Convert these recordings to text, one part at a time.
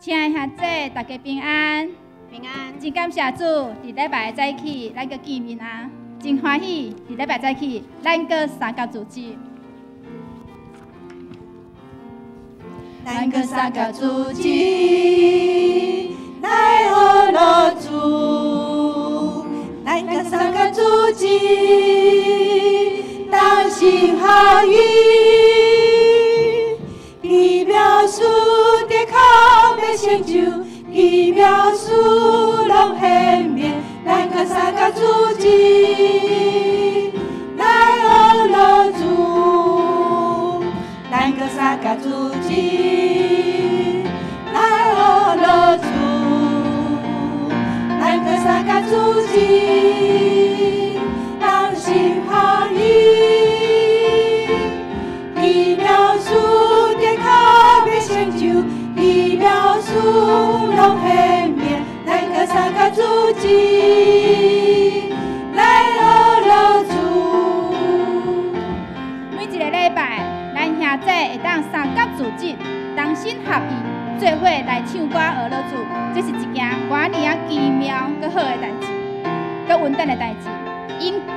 亲爱兄弟，大家平安。平安。真感谢主，伫礼拜早起咱个见面啊，真欢喜。伫礼拜早起，咱个三角组织。咱个三角组织来学乐主，咱个三角组织同心合意，奇妙事得靠要成就，奇妙事拢显明，咱个三角组织来学乐主，咱个三角组织。三角组织同心合意，奇妙事得靠要成就，奇妙事拢显明，咱个三角组织来学乐主。每一个礼拜，咱兄弟会当三角组织同心合意，做伙来唱歌学乐主。这是一件偌尼啊奇妙佮好的代志，佮稳定的代志。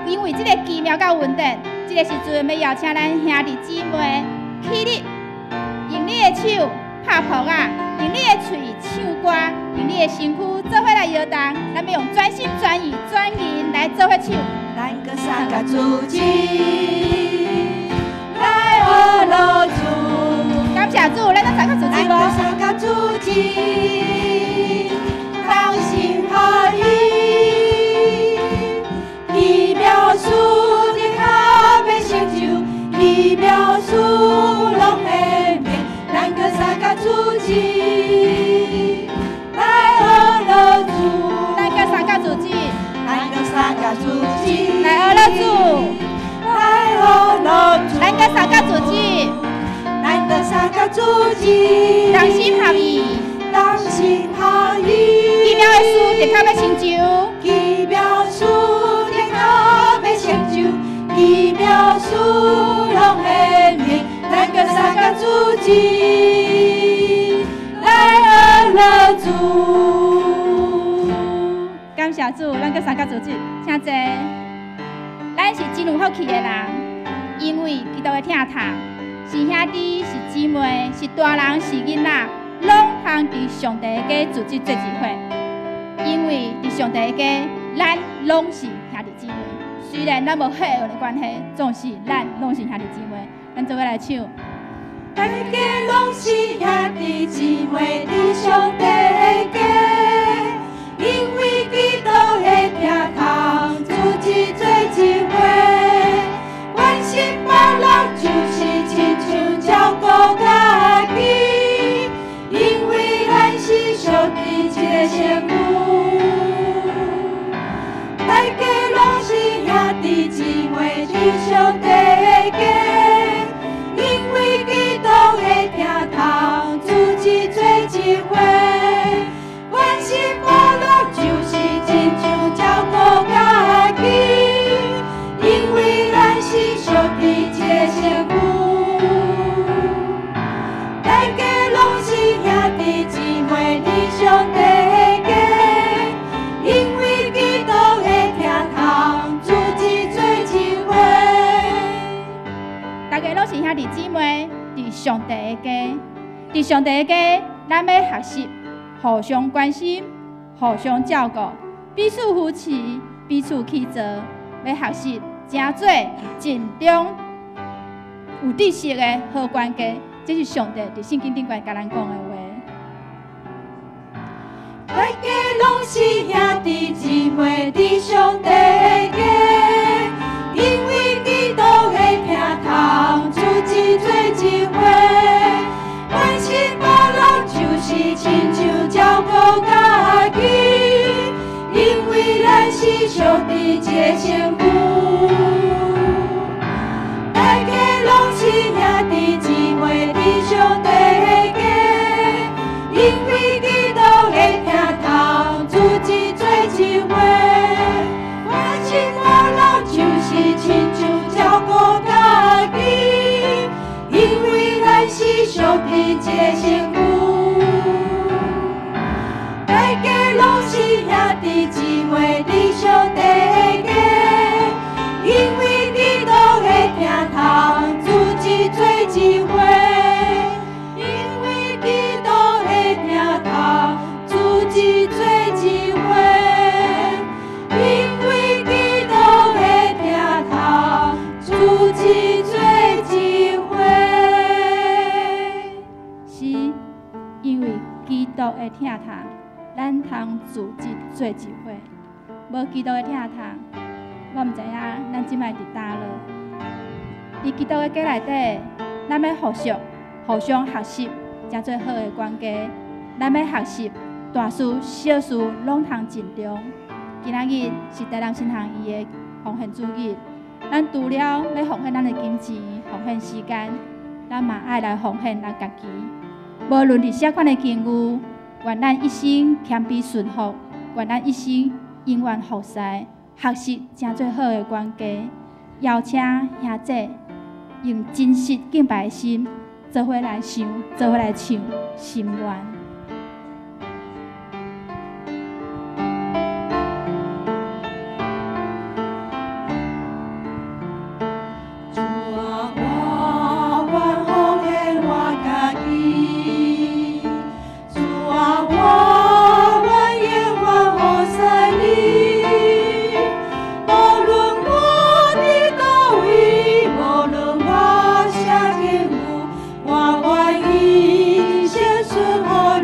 因为这个奇妙佮稳定，这个时阵要邀请咱兄弟姊妹起立，用你的手拍扑啊，用你的嘴唱歌，用你的身躯做伙来摇动。咱要用专心专意专银来做伙唱。咱个三角组织来学乐主，感谢主，咱个三角组织无？咱个三角组织。同心合意，奇妙事得靠要成就，奇妙事拢显明，咱个三角组织来学乐主，咱个三角组织，咱个三角组织来学乐主，来学乐主，咱个三角组织，咱个三角组织同心合意，同心合意。奇妙的事得靠要成就，奇妙事得靠要成就，奇妙事拢显明，咱个三角组织来学乐主。感谢主，咱个三角组织，请坐。咱是真有福气的人，因为基督的疼痛，是兄弟，是姊妹，是大人，是囡仔，拢通伫上帝的家组织做聚会。因为伫上帝的家，咱拢是兄弟姊妹。虽然咱无血缘的关系，总是咱拢是兄弟姊妹。咱做伙来唱。大家拢是兄弟姊妹，伫上帝的家，因为基督的疼痛，组织做聚会，关心别人就是亲像照顾家己，因为咱是上帝一个身躯。大家拢是兄弟姊妹，伫上帝的家，因为基督的疼痛，组织做聚会，关心别人就是亲像照顾家己，因为咱是上帝一个身躯。大家拢是兄弟姊妹，伫上帝的家，因为基督的疼痛，组织做聚会。大家拢是兄弟姊妹，伫上帝的家，伫上帝的家，咱要学习互相关心、互相照顾，彼此扶持、彼此起造，要学习正做尽忠、有知识的好关系。这是上帝伫圣经顶悬甲咱讲的话。大家拢是兄弟姊妹，伫上帝的家，因为基督的疼痛，组织做聚会，关心别人就是亲像照顾家己，因为咱是上帝一个身躯。大家拢是兄弟姊妹，伫上帝的家，因为基督的疼痛，组织做聚会，关心别人就是亲像照顾家己，因为咱是上帝一个身躯。伫姊妹弟兄弟的家，因为基督的疼痛，主只做一回。因为基督的疼痛，主只做一回。因为基督的疼痛，主只做一回。是因为基督的疼痛，咱通自己做一回。无基督的疼痛，我毋知影咱即摆伫倒落。伫基督的家内底，咱要互相学习，诚做好的管家。咱要学习大事小事拢通尽量。今仔日是台南新行伊的奉献主日，咱除了要奉献咱的金钱、奉献时间，咱嘛爱来奉献咱家己。无论伫啥款的境遇，愿咱一生谦卑顺服，愿咱一生永远服侍，学习诚做好的管家。邀请兄姐用真实敬拜的心，做伙来想，做伙来唱心愿。我愿意献出我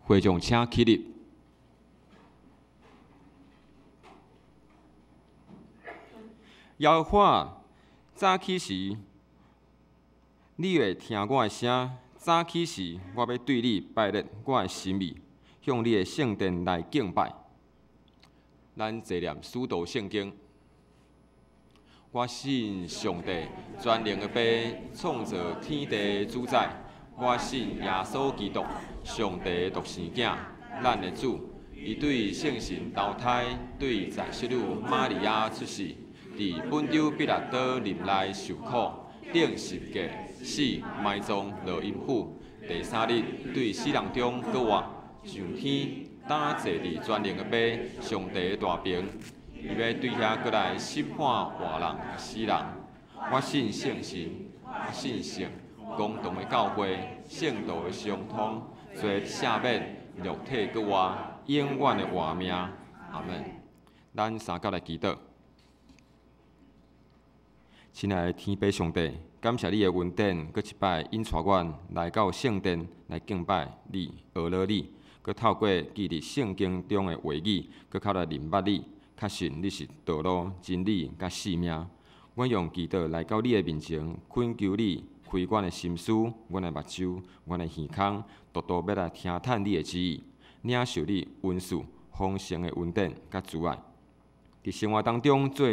会众请起立。摇花，早起时，你会听我的声。早起时，我要对你摆列我的心意，向你的圣殿来敬拜。咱坐念使徒圣经。我信上帝全能的爸，创造天地主宰。我信耶稣基督，上帝独生子，咱的主。伊对圣神投胎，对在世女玛利亚出世，伫本丢彼拉多林内受苦，顶十架，死埋葬落阴府。第三日对死人中搁活，上天，担坐伫全能的爸，上帝的大屏。伊要对遐过来审判活人甲死人。我信圣神，我信圣公同的教会，圣道的相通，做赦免肉体搁活，永远的活命。阿门。咱三甲来祈祷。亲爱的天父上帝，感谢你的恩典，搁一摆引带阮来到圣殿来敬拜你、学了你，搁透过记伫圣经中的话语，搁较来明白你。确信你是道路、真理甲生命。阮用祈祷来到你的面前，恳求你开阮的心思、阮的目睭、阮的耳孔，多多要来听探你的旨意，领受你恩赐丰盛的恩典甲慈爱。伫生活当中做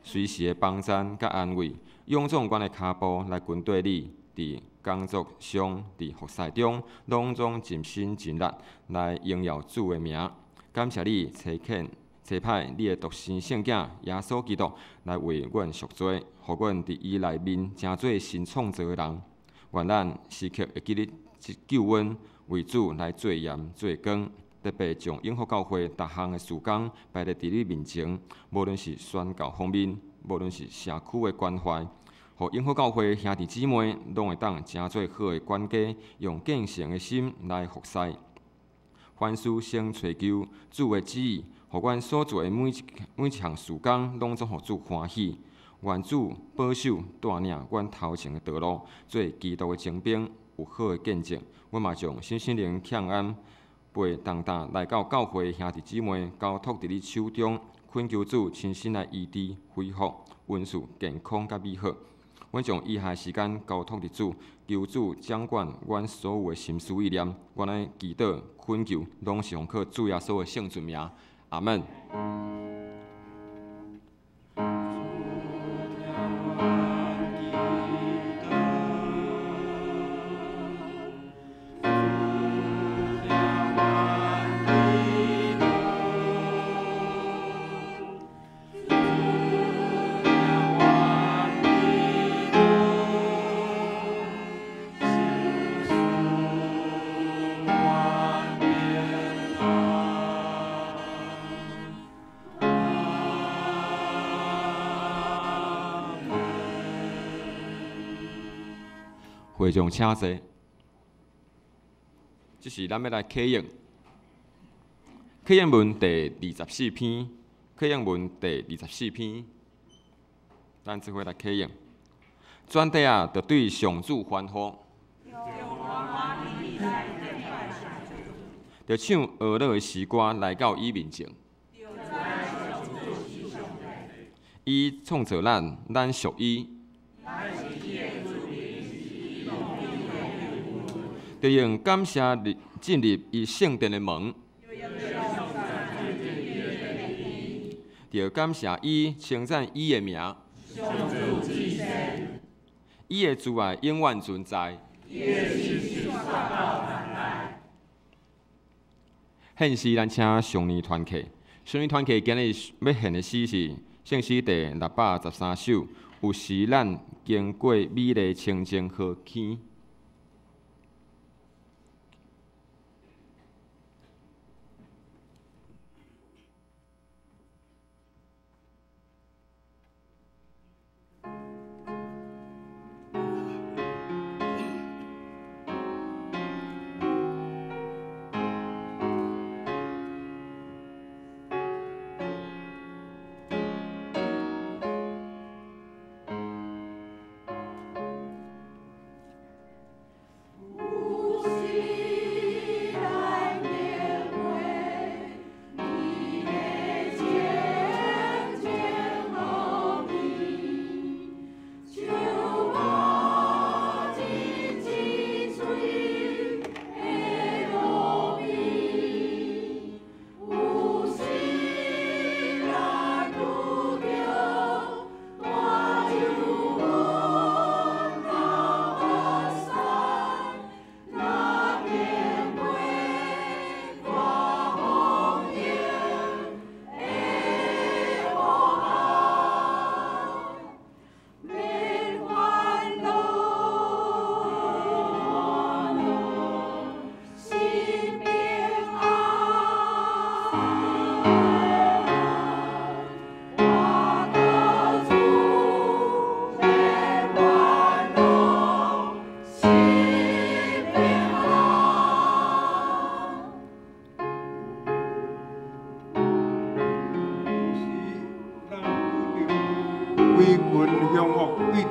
随时的帮赞甲安慰，勇壮阮的骹步来跟对你。伫工作上、伫服侍中，拢总尽心尽力来荣耀主的名。感谢你差派你的独生圣子耶稣基督来为阮赎罪，互阮伫伊内面成做新创造的人。愿咱时刻会记你救恩，为主来做盐做光，特别将永福教会逐项的事工摆咧伫你面前，无论是宣教方面，无论是社区的关怀，互永福教会兄弟姊妹拢会当成做好的管家，用敬虔的心来服侍。凡事先追求主的旨意。互阮所做的每一项事工，拢总互主欢喜。愿主保守带领阮头前的道路，做基督的精兵，有好的见证。阮嘛将新心灵欠安，陪重担来到教会兄弟姊妹，交托伫你手中，恳求主亲身来医治、恢复、温顺、健康甲美好。阮将以下时间交托伫主，求主掌管阮所有的心思意念。阮的祈祷、恳求，拢是奉靠主耶稣的圣尊名。阿门。会众请坐，这是咱要来启应。启应文第24篇，启应文第24篇，咱这回来启应。全地啊，着对上主欢呼，着唱俄勒的诗歌来到伊面前。伊创造咱，咱属伊。就用感谢进入伊圣殿的门，就感谢伊，称赞伊的名。伊的慈爱永远存在。献诗，咱请上年团契。上年团契今日要献的诗是圣诗第613首，有时咱经过美丽清净河溪。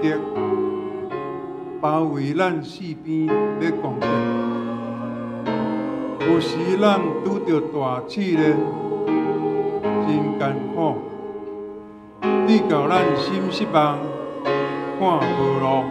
敌包围咱四边要攻击，有时咱拄着大试炼，真艰苦，你教咱心失望，看无路。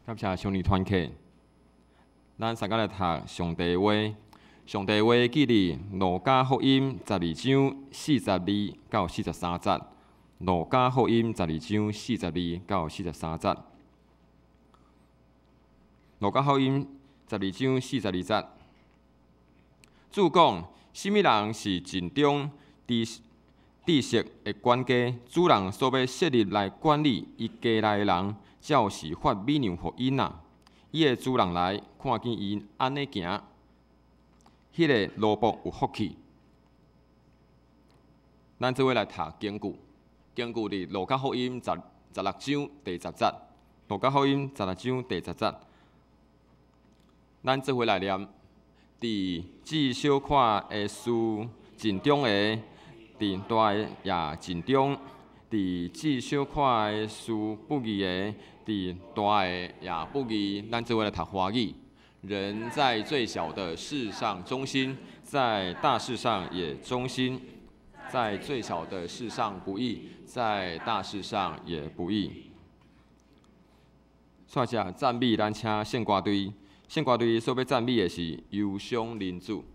感谢兄弟团契，咱三个来读上帝话。上帝话记伫路加福音12章42到43节。路加福音12章42到43节。路加福音12章42节。主讲：什么人是尽忠知识的管家？主人所要设立来管理伊家内的人。照是发美良互因啊！伊的主人来看见伊安尼行，迄个奴仆有福气。咱即位来读经句，经句伫路加福音16章第10节。路加福音16章第10节，咱即回来念：伫至小看的事尽忠的，伫大的也尽忠。伫至小看的事不义的，伫大的也不义。咱即位来读华语。人在最小的事上忠心，在大事上也忠心；在最小的事上不义，在大事上也不义。煞者赞美咱请圣歌队，圣歌队所要赞美的是忧伤人主。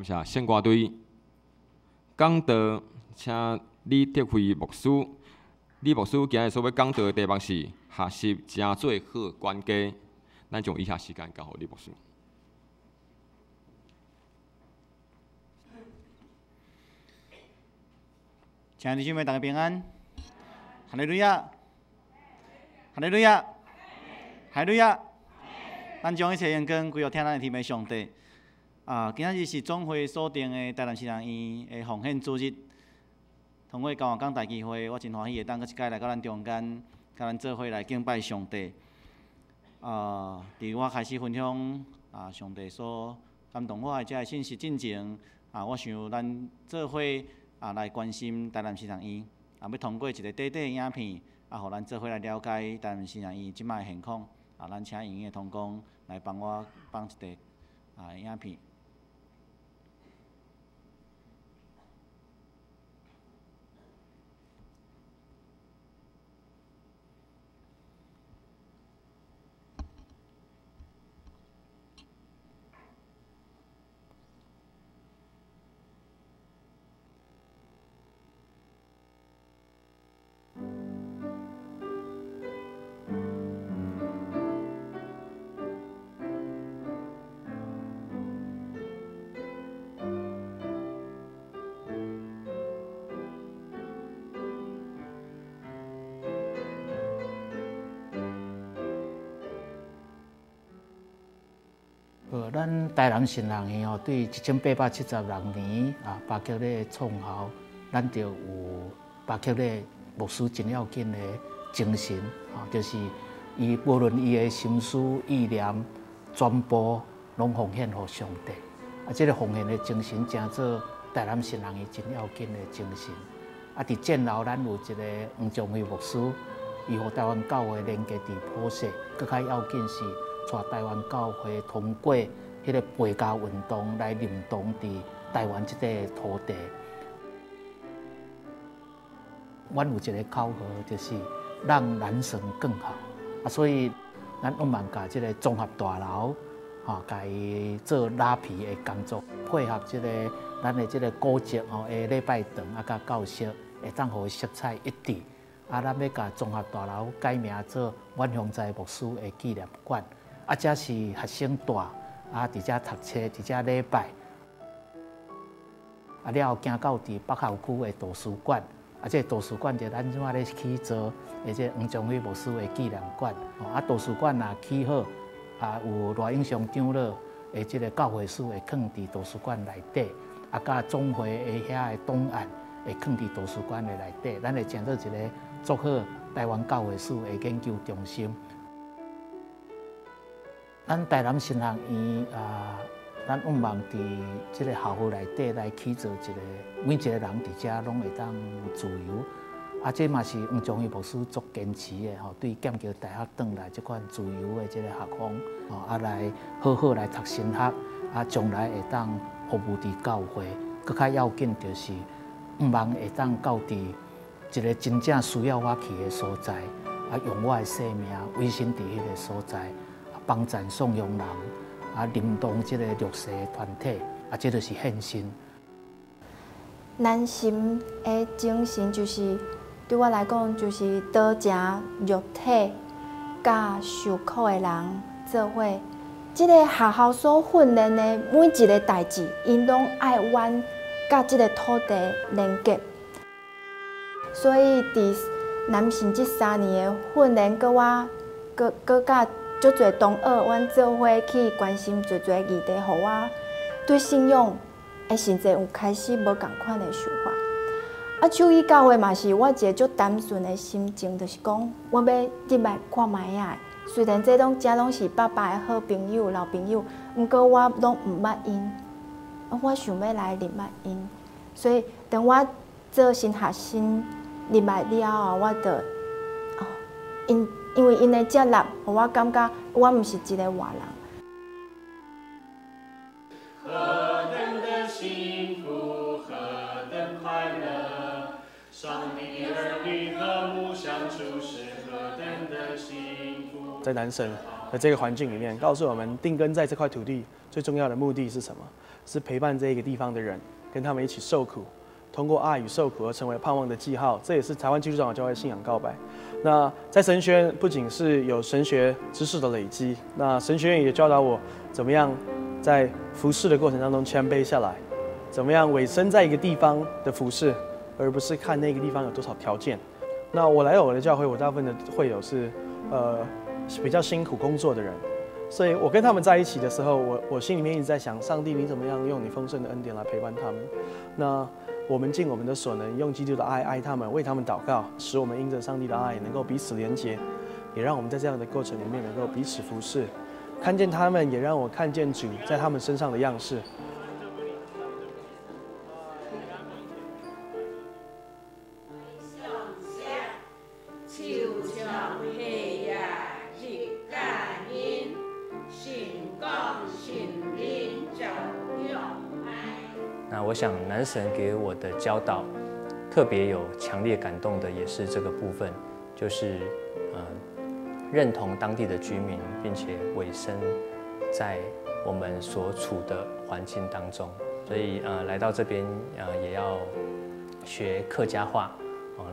谢献歌队。讲道，请李德辉牧师。李牧师今日所要讲道的题目是学习真做好管家。咱将以下时间交予李牧师。亲爱的弟兄妹，大家平安。哈利路亚，哈利路亚，哈利路亚。咱将一切荣光归予听咱的天父上帝。今仔日是总会所定的台南新人院的奉献主日。通过教育讲大聚会，我真欢喜会当搁一届来到咱中间，甲咱做伙来敬拜上帝。伫我开始分享上帝所感动我的这个信息进前，我想咱做伙来关心台南新人院，要通过一个短短的影片，互咱做伙来了解台南新人院即摆的现况。咱请营业同工来帮我放一个影片。咱台南新人院吼，对1876年巴克咧创校，咱就有巴克咧牧师真要紧的精神，就是伊无论伊的心思意念，全部拢奉献给上帝。这个奉献的精神，正做台南新人院真要紧的精神。伫战后，咱有一个黄宗辉牧师，伊和台湾教会连接伫普世，更较要紧是带台湾教会通过迄个培教运动来认同伫台湾这块土地。阮有一个口号，就是让南省更好。所以咱往往甲这个综合大楼，甲伊做拉皮的工作，配合这个咱的这个古迹的礼拜堂甲教室，会当互色彩一致。咱要甲综合大楼改名做阮洪在牧师的纪念馆。这是学生住，伫遮读册，伫遮礼拜。了后行到伫北校区的图书馆，这图书馆就咱即马咧起做，这黄宗辉牧师的纪念馆。图书馆若起好，有赖永祥长老的这个教会史会放伫图书馆内底，甲总会的遐的档案会放伫图书馆的内底，咱会建做一个做好台湾教会史的研究中心。咱台南新人院咱往往伫即个校区内底来起做一个，每一个人伫遮拢会当自由。这嘛是黄宗辉牧师足坚持的对剑桥大学转来即款自由的即个学风，来好好来读神学，将来会当服务伫教会。更较要紧就是毋茫会当到伫一个真正需要我去的所在，用我的生命委身伫迄个所在。帮赞颂用人，认同这个弱势团体，这就是献身。南心的精神就是对我来讲，就是多正肉体甲受苦的人做伙。这个学校所训练的每一个代志，因拢爱阮甲这个土地连接。所以伫南心这3年的训练，佮甲足侪同学，阮做伙去关心侪议题，互我对信仰的甚至有开始无共款的想法。手艺教会嘛是我一个足单纯的心情，就是讲我要入来看卖啊。虽然这拢是爸爸的好朋友、老朋友，毋过我拢毋捌因，我想要来认捌因。所以等我做新学生入来了后，我就因为因的接纳，互我感觉我毋是一个外人。何等的幸福，何等快乐！上帝的儿女和睦相处是何等的幸福。在南省的这个环境里面，告诉我们定根在这块土地最重要的目的是什么？是陪伴这个地方的人，跟他们一起受苦，通过爱与受苦而成为盼望的记号。这也是台湾基督长老教会信仰告白。那在神学院不仅是有神学知识的累积，那神学院也教导我怎么样在服侍的过程当中谦卑下来，怎么样委身在一个地方的服侍，而不是看那个地方有多少条件。那我来我的教会，我大部分的会友是比较辛苦工作的人。所以我跟他们在一起的时候，我心里面一直在想，上帝你怎么样用你丰盛的恩典来陪伴他们？那我们尽我们的所能，用基督的爱爱他们，为他们祷告，使我们因着上帝的爱能够彼此连结，也让我们在这样的过程里面能够彼此服侍，看见他们，也让我看见主在他们身上的样式。那我想男神给我的教导，特别有强烈感动的也是这个部分，就是认同当地的居民，并且委身在我们所处的环境当中。所以来到这边也要学客家话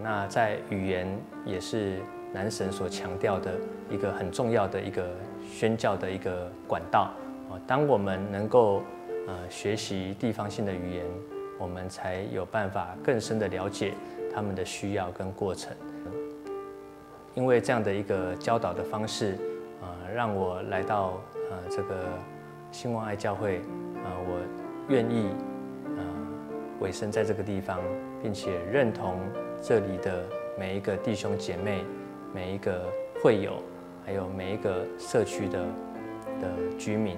那在语言也是男神所强调的一个很重要的一个宣教的一个管道当我们能够学习地方性的语言，我们才有办法更深的了解他们的需要跟过程。因为这样的一个教导的方式，让我来到这个兴旺爱教会，我愿意委身在这个地方，并且认同这里的每一个弟兄姐妹、每一个会友，还有每一个社区的居民。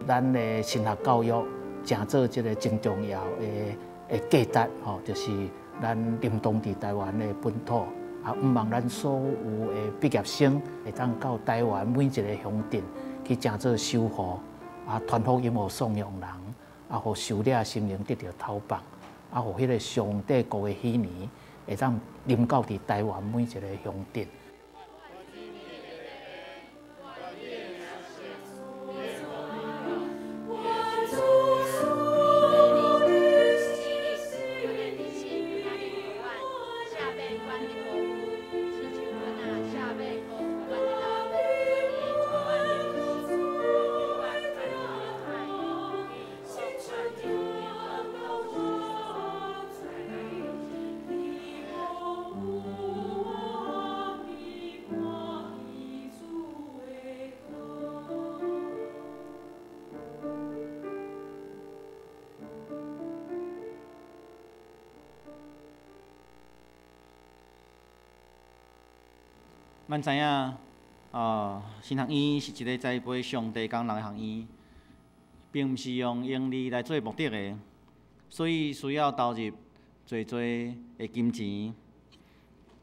咱的神学教育真做一个真重要的价值就是咱临当伫台湾的本土，毋望咱所有的毕业生会当到台湾每一个乡镇去真做守护，传福音予送养人，互受掠心灵得到透放，互迄个上帝国的喜年会当临到伫台湾每一个乡镇。咱知影，神学院是一个栽培上帝工人的学院，并毋是用盈利来做目的的，所以需要投入侪的金钱。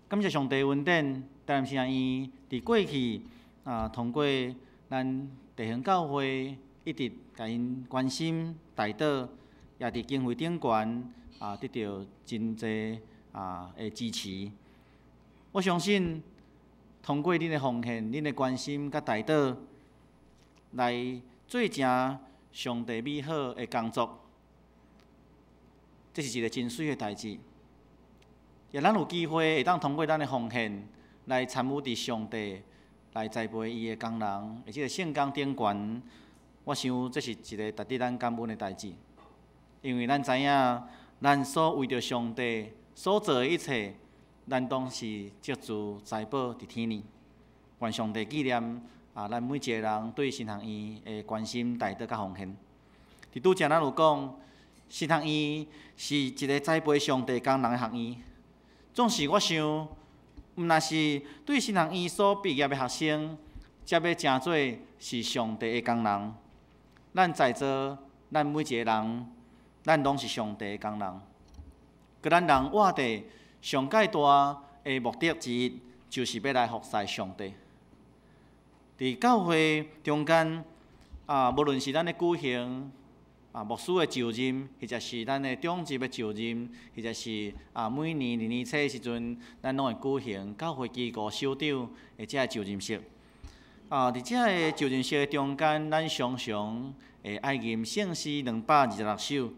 感谢上帝恩典，台南神学院伫过去通过咱地方教会一直甲因关心带导，也伫经费顶悬得到真侪的支持。我相信。通过恁的奉献、恁的关心甲带导，来做成上帝美好的工作，这是一个真水的代志。也咱有机会会当通过咱的奉献，来参与伫上帝来栽培伊的工人，而且圣工顶悬，我想这是一个值得咱感恩的代志。因为咱知影，咱所为着上帝所做的一切。咱当是借助财宝伫天呢，愿上帝纪念咱每一个人对神学院的关心、带导甲奉献。伫拄则咱有讲，神学院是一个栽培上帝工人的学院。总是我想，毋若是对神学院所毕业的学生，才要真做是上帝的工人。咱在座，咱每一个人，咱拢是上帝的工人。佮咱人活伫上界大的目的之一，就是要来服侍上帝。伫教会中间，无论是咱的举行牧师的就任，或者是咱的长职的就任，或者是每年2年初的时阵，咱拢会举行教会机构首长的这就任式。伫这个就任式的中间，咱常常会爱吟圣诗226首。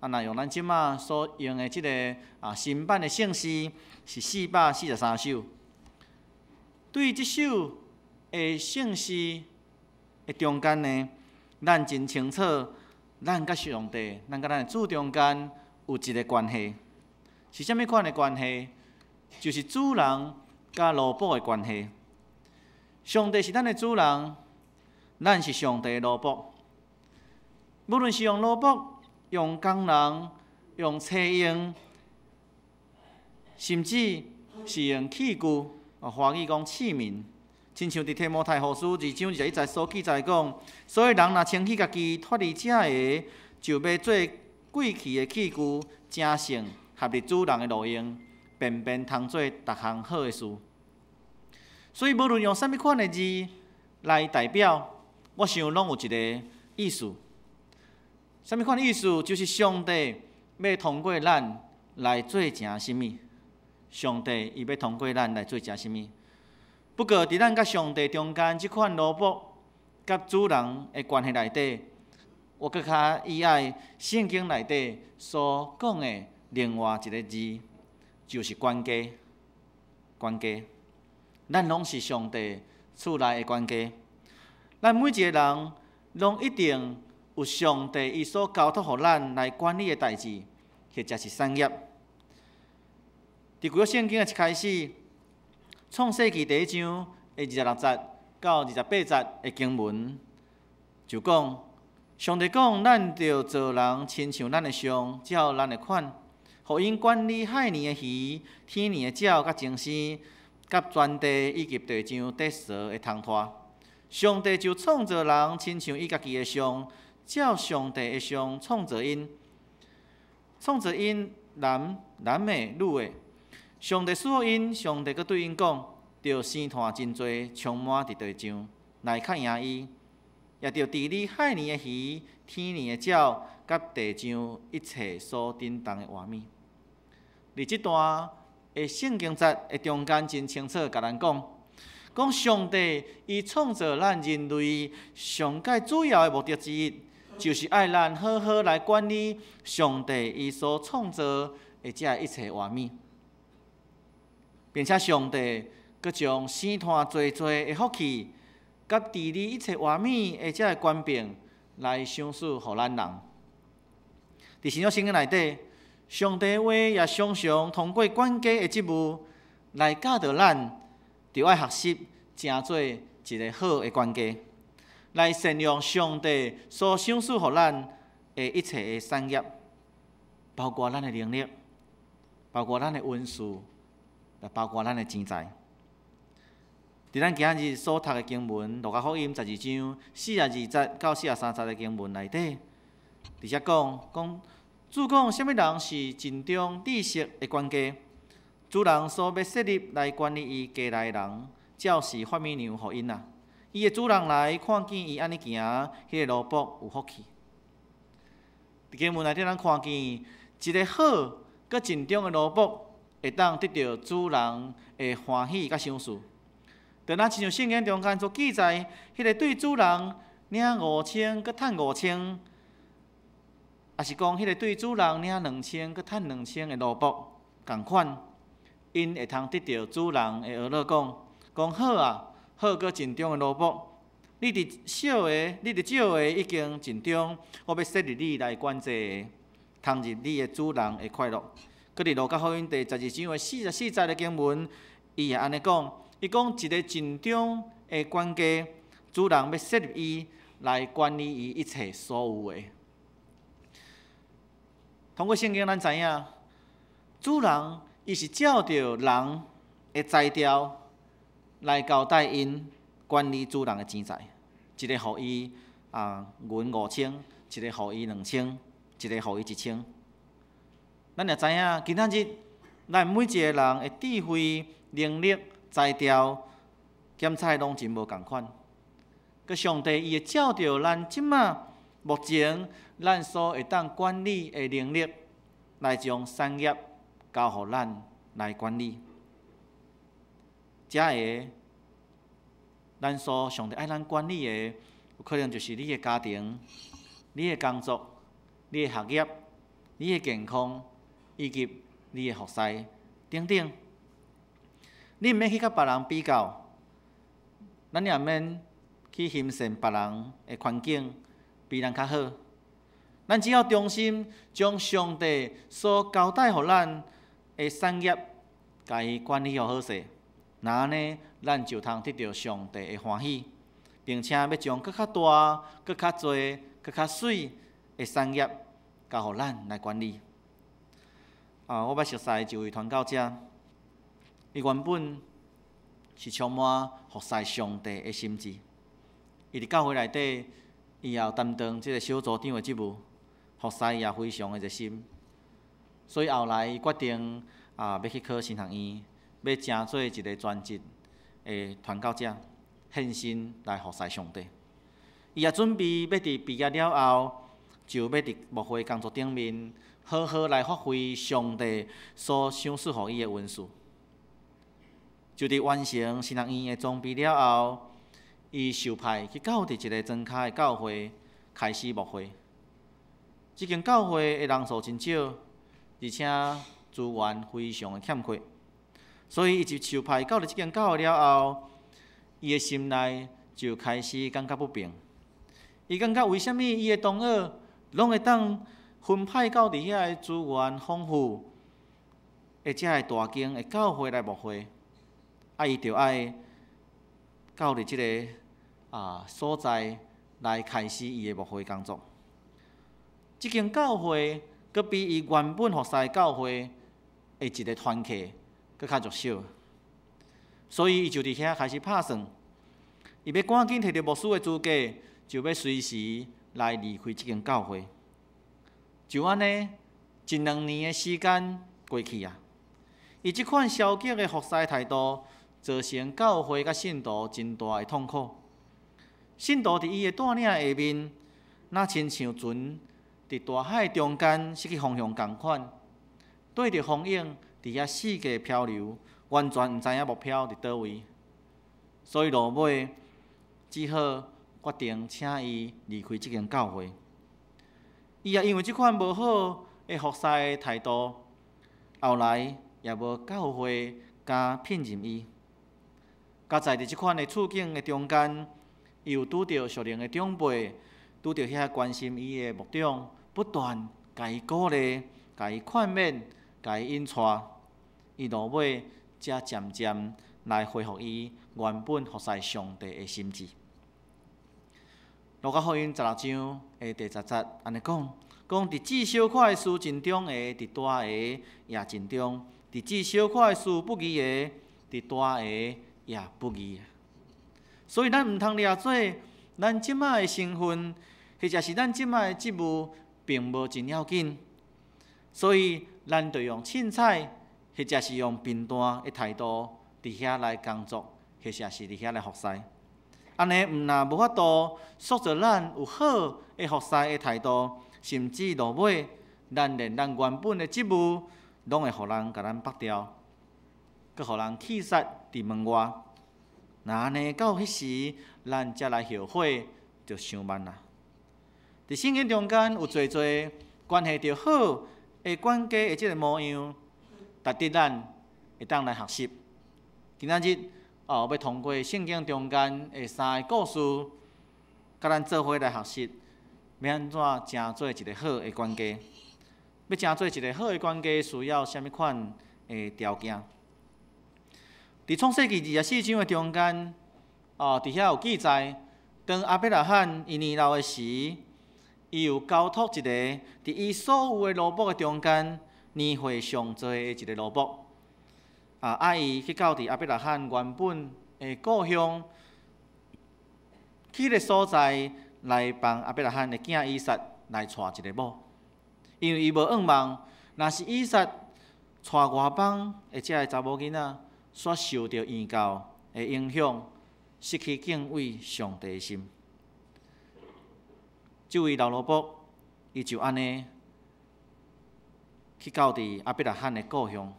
若用咱即马所用的即个新版的圣诗是443首。对即首的圣诗的中间呢，咱真清楚，咱甲上帝，咱甲咱的主中间有一个关系，是啥物款的关系？就是主人甲奴仆的关系。上帝是咱的主人，咱是上帝的奴仆。无论是用奴仆、用工人、用车用，甚至是用器具，华语讲器皿，亲像伫提摩太后书2章21节所记载讲，所以人若称起家己脱离这个，就要做贵气的器具，正圣合入主人的路用，便便通做逐项好的事。所以，无论用啥物款的字来代表，我想拢有一个意思。啥物款的意思？就是上帝要通过咱来做成什物？上帝伊要通过咱来做成什物？不过，伫咱甲上帝中间即款奴仆甲主人的关系内底，我搁较意爱圣经内底所讲的另外一个字，就是管家。管家。咱拢是上帝厝内的管家，咱每一个人拢一定有上帝伊所交托互咱来管理的代志，或者是产业。伫旧约圣经的一开始，创世纪1章的26节到28节的经文，就讲上帝讲，咱着做人亲像咱的相，照咱的款，互因管理海里的鱼、天里的鸟甲精星。甲全地以及地上得蛇的通拖，上帝就创造人亲像伊家己的相，照上帝的相创造因，男的、女的。上帝赐予因，上帝阁对因讲，着生炭真多，充满伫地上，来较赢伊，也着治理海里的鱼、天里的鸟，甲地上一切所叮当的活物。伫即段圣经节的中间真清楚，甲咱讲上帝伊创造咱人类上界主要的目的之一，就是爱咱好好来管理上帝伊所创造的这一切活物，并且上帝阁将生炭济的福气，甲治理一切活物的这权柄来赏赐互咱人。伫新约圣经内底。上帝话也常常通过管家的职务来教导咱，就要学习成做一个好的管家，来善用上帝所赏赐予咱的一切的产业，包括咱的能力，包括咱的文字，也包括咱的钱财。伫咱今日所读的经文，路加福音12章42节到43节的经文内底，直接讲。主讲，什么人是尽忠知识的管家？主人所要设立来管理伊家内的人，照是发米粮互因啊。伊的主人来看见伊安尼行，迄个奴仆有福气。伫经文内底，咱看见一个好佮尽忠的奴仆，会当得到主人的欢喜佮赏赐。就咱亲像圣经中间所记载，迄个对主人领5000佮趁5000。也是讲，迄个对主人领2000，佮趁2000的奴仆共款，因会通得到主人的儿乐讲好啊，好佮尽忠的奴仆，你伫少的已经尽忠，我要设立你来管这个，通入你的主人的快乐。佮伫路加福音第12章的44节的经文，伊也安尼讲，伊讲一个尽忠的管家，主人要设立伊来管理伊一切所有的。通过圣经，咱知影，主人伊是照着人的才调来交代因管理主人的钱财，一个互伊银5000，一个互伊2000，一个互伊1000。咱也知影，今仔日咱每一个人的智慧、能力、才调、检采拢真无共款。佮上帝伊会照着咱即马目前咱所会当管理的能力，来将产业交互咱来管理，才会咱所上帝爱咱管理的，有可能就是你的家庭、你的工作、你的学业、你的健康，以及你的服侍等等。你毋免去甲别人比较，咱也毋免去欣赏别人的环境比咱较好。咱只要忠心将上帝所交代互咱的产业，家己管理好势，那安尼咱就通得到上帝的欢喜，并且要将更较大、更较侪、更较水的产业交互咱来管理。我捌熟悉一位传教者，伊原本是充满服侍上帝的心志。伊伫教会内底，伊也有担当即个小组长的职务，服侍也非常的热心。所以后来伊决定要去考神学院，要成做一个专职的传教者，献身来服侍上帝。伊也准备要伫毕业了后，就要伫牧会工作顶面，好好来发挥上帝所赏赐予伊的恩赐。就伫完成神学院的装备了后，伊受派去到伫一个庄脚的教会开始牧会。即间教会的人数真少，而且资源非常的欠缺，所以伊就受派到伫即间教会了后，伊的心内就开始感觉不平。伊感觉为虾米伊的同学拢会当分派到伫遐的资源丰富，而且会大间的教会来牧会，伊就爱到伫即个所在来开始伊的牧会工作。即间教会佮比伊原本服侍教会的一个团契佮较弱小，所以伊就伫遐开始拍算，伊要赶紧摕到牧师的资格，就要随时来离开即间教会。就安尼，1-2年的时间过去啊，伊即款消极的服侍态度，造成教会甲信徒真大的痛苦。信徒伫伊的带领下面，若亲像船伫大海中间失去方向共款，对着风影伫遐四界漂流，完全毋知影目标伫倒位。所以落尾只好决定请伊离开即间教会。伊也因为即款无好的服侍的态度，后来也无教会加聘任伊。甲在伫即款的处境的中间，伊有拄到属灵的长辈，拄到遐关心伊的牧长，不断甲伊鼓励、甲伊劝勉、甲伊引带，伊落尾才渐渐来恢复伊原本服侍上帝的心志。路加福音16章的第10节安尼讲：伫至小块的事真中的，伫大个也真中；伫至小块的事不义的，伫大个也不义。所以咱毋通掠做咱即摆的身份，或者是咱即摆的职务，并无真要紧。所以咱着用凊彩，或者是用平淡的态度，伫遐来工作，或者是伫遐来服侍。安尼毋但无法度塑造咱有好的服侍的态度，甚至落尾，咱连咱原本的职务，拢会互人甲咱拔掉，佮互人弃杀伫门外。那安尼到迄时，咱才来后悔，就伤慢啦。伫圣经中间有侪侪关系到好的管家的即个模样，值得咱会当来学习。今仔日要通过圣经中间的3个故事，甲咱做伙来学习，要安怎成做一个好的管家？要成做一个好的管家，需要啥物款的条件？伫创世纪24章的中间，伫遐有记载，当亚伯拉罕伊年老的时，伊有交托一个伫伊所有的奴仆的中间年岁上侪的一个奴仆。伊去到伫亚伯拉罕原本的故乡，去个所在来帮亚伯拉罕的囝以撒来娶一个某，因为伊无仰望，若是以撒娶外邦的这个查某囡仔，煞受到异教的影响，失去敬畏上帝的心。这位老萝卜，伊就安尼去到伫阿伯拉罕的故乡。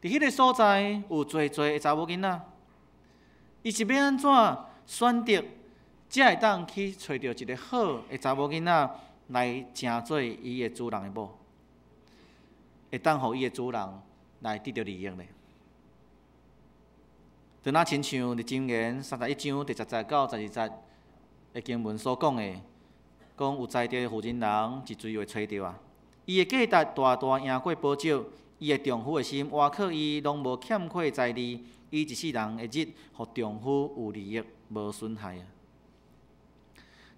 伫迄个所在有侪的查某囡仔，伊是要安怎选择，才会当去找到一个好的查某囡仔来成做伊的主人的某，会当互伊的主人来得到利益呢？就那亲像《箴言》31章第10节到12节的经文所讲的，讲有才调的妇人人一水会找着啊。伊的价值大大赢过宝石，伊的丈夫的心挖靠伊，拢无欠缺财利。伊一世人的日，互丈夫有利益，无损害啊。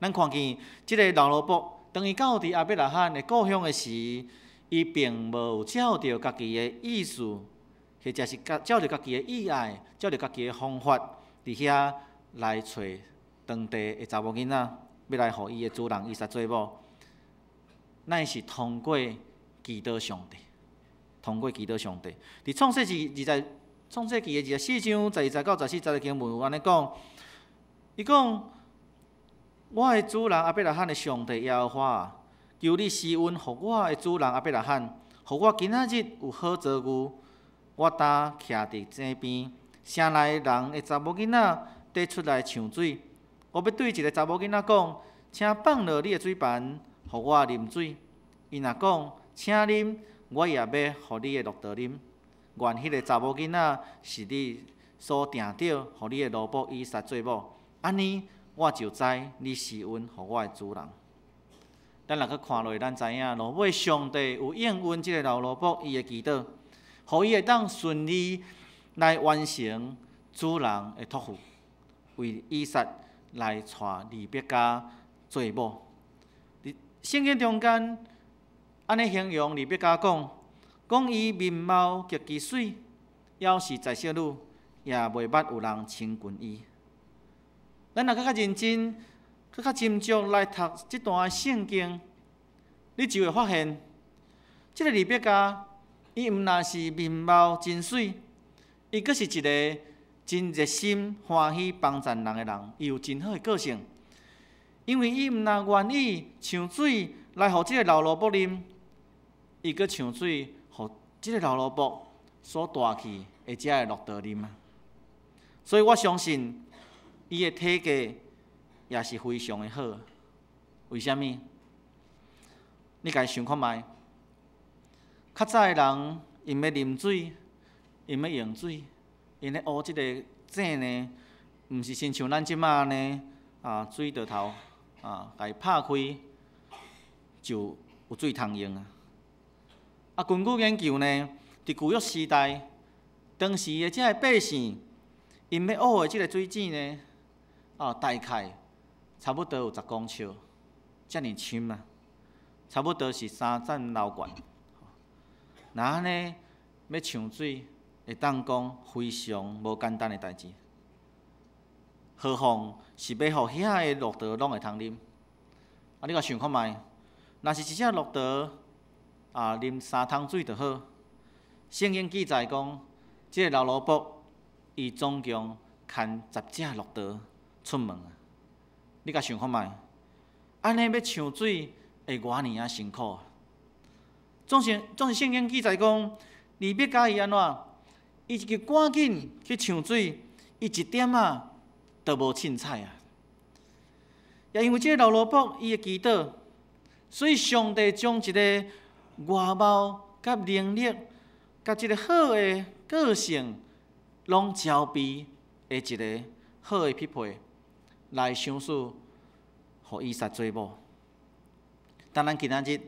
咱看见即个老萝卜，当伊到伫阿伯拉罕的故乡的时，伊并无有照着家己的意思。或者是照着家己的意爱，照着家己的方法，伫遐来找当地的查某囡仔，要来互伊的主人以撒做某，乃是通过祈祷上帝，通过祈祷上帝。伫创世纪的24章12节到14节的经文有安尼讲，伊讲：我的主人阿伯拉罕的上帝耶和华，求你施恩，互我的主人阿伯拉罕，互我今仔日有好遭遇。我呾徛伫井边，城内人的查某囡仔缀出来抢水。我要对一个查某囡仔讲，请放落你的水盘，互我啉水。伊若讲，请啉，我也要互你的骆驼啉。愿迄个查某囡仔是你所定着，互你的萝卜以撒做某。安尼，我就知你施恩互我的主人。咱若去看落，咱知影，落尾上帝有应允即个老萝卜伊的祈祷。互伊会当顺利来完成主人的托付，为以撒来娶利百加做某。伫圣经中间，安尼形容利百加讲伊面貌极其水，要是在小女，也袂捌有人亲近伊。咱若较认真、较斟酌来读即段圣经，你就会发现，即个利百加。伊毋但是面貌真水，伊阁是一个真热心、欢喜帮助人的人，伊有真好的个性。因为伊毋但愿意抢水来互即个老萝卜啉，伊阁抢水互即个老萝卜所带去的遮的骆驼啉啊。所以我相信伊的体格也是非常的好。为虾米？你家想看觅？较早的人，因要啉水，因要用水，因咧挖即个井呢，毋是亲像咱即马呢，水道头甲伊拍开，就有水通用啊。根据研究呢，伫旧约时代，当时的遮个百姓，因要挖的即个水井呢，大概差不多有10公尺，遮尔深啊，差不多是3层楼高。那安尼要抢水，会当讲非常无简单的代志。何况是要互遐个骆驼拢会通啉。你甲想看觅，若是一只骆驼啉3桶水就好。圣经记载讲，即个老萝卜伊总共牵10只骆驼出门啊。你甲想看觅，安尼要抢水会偌尔啊辛苦啊？总是圣经记载讲，利百加伊安怎？伊就赶紧去抢水，伊一点都无凊彩啊！也因为这个老萝卜伊的祈祷，所以上帝将一个外貌、甲能力、甲一个好的个性，拢交俾的一个好的匹配，来相属，互以撒做某。当咱今仔日。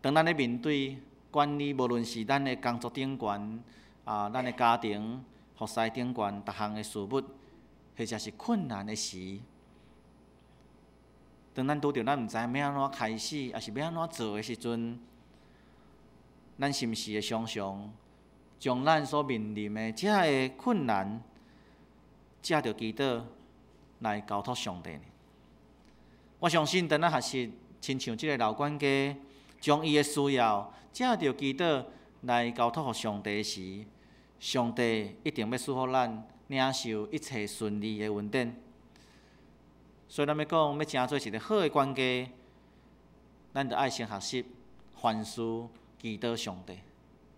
当咱咧面对管理，无论是咱的工作顶悬，咱的家庭、服侍顶悬，逐项的事物，或者是困难的时，当咱拄着咱毋知要安怎开始，也是要安怎做的时阵，咱是毋是会常常将咱所面临的遮个困难，借着祈祷来交托上帝呢？我相信，当咱学习亲像即个老管家。将伊的需要借着祈祷来交托予上帝时，上帝一定要赐福咱领受一切顺利的恩典。所以咱要讲要成做一个好的管家，咱着爱先学习凡事祈祷上帝，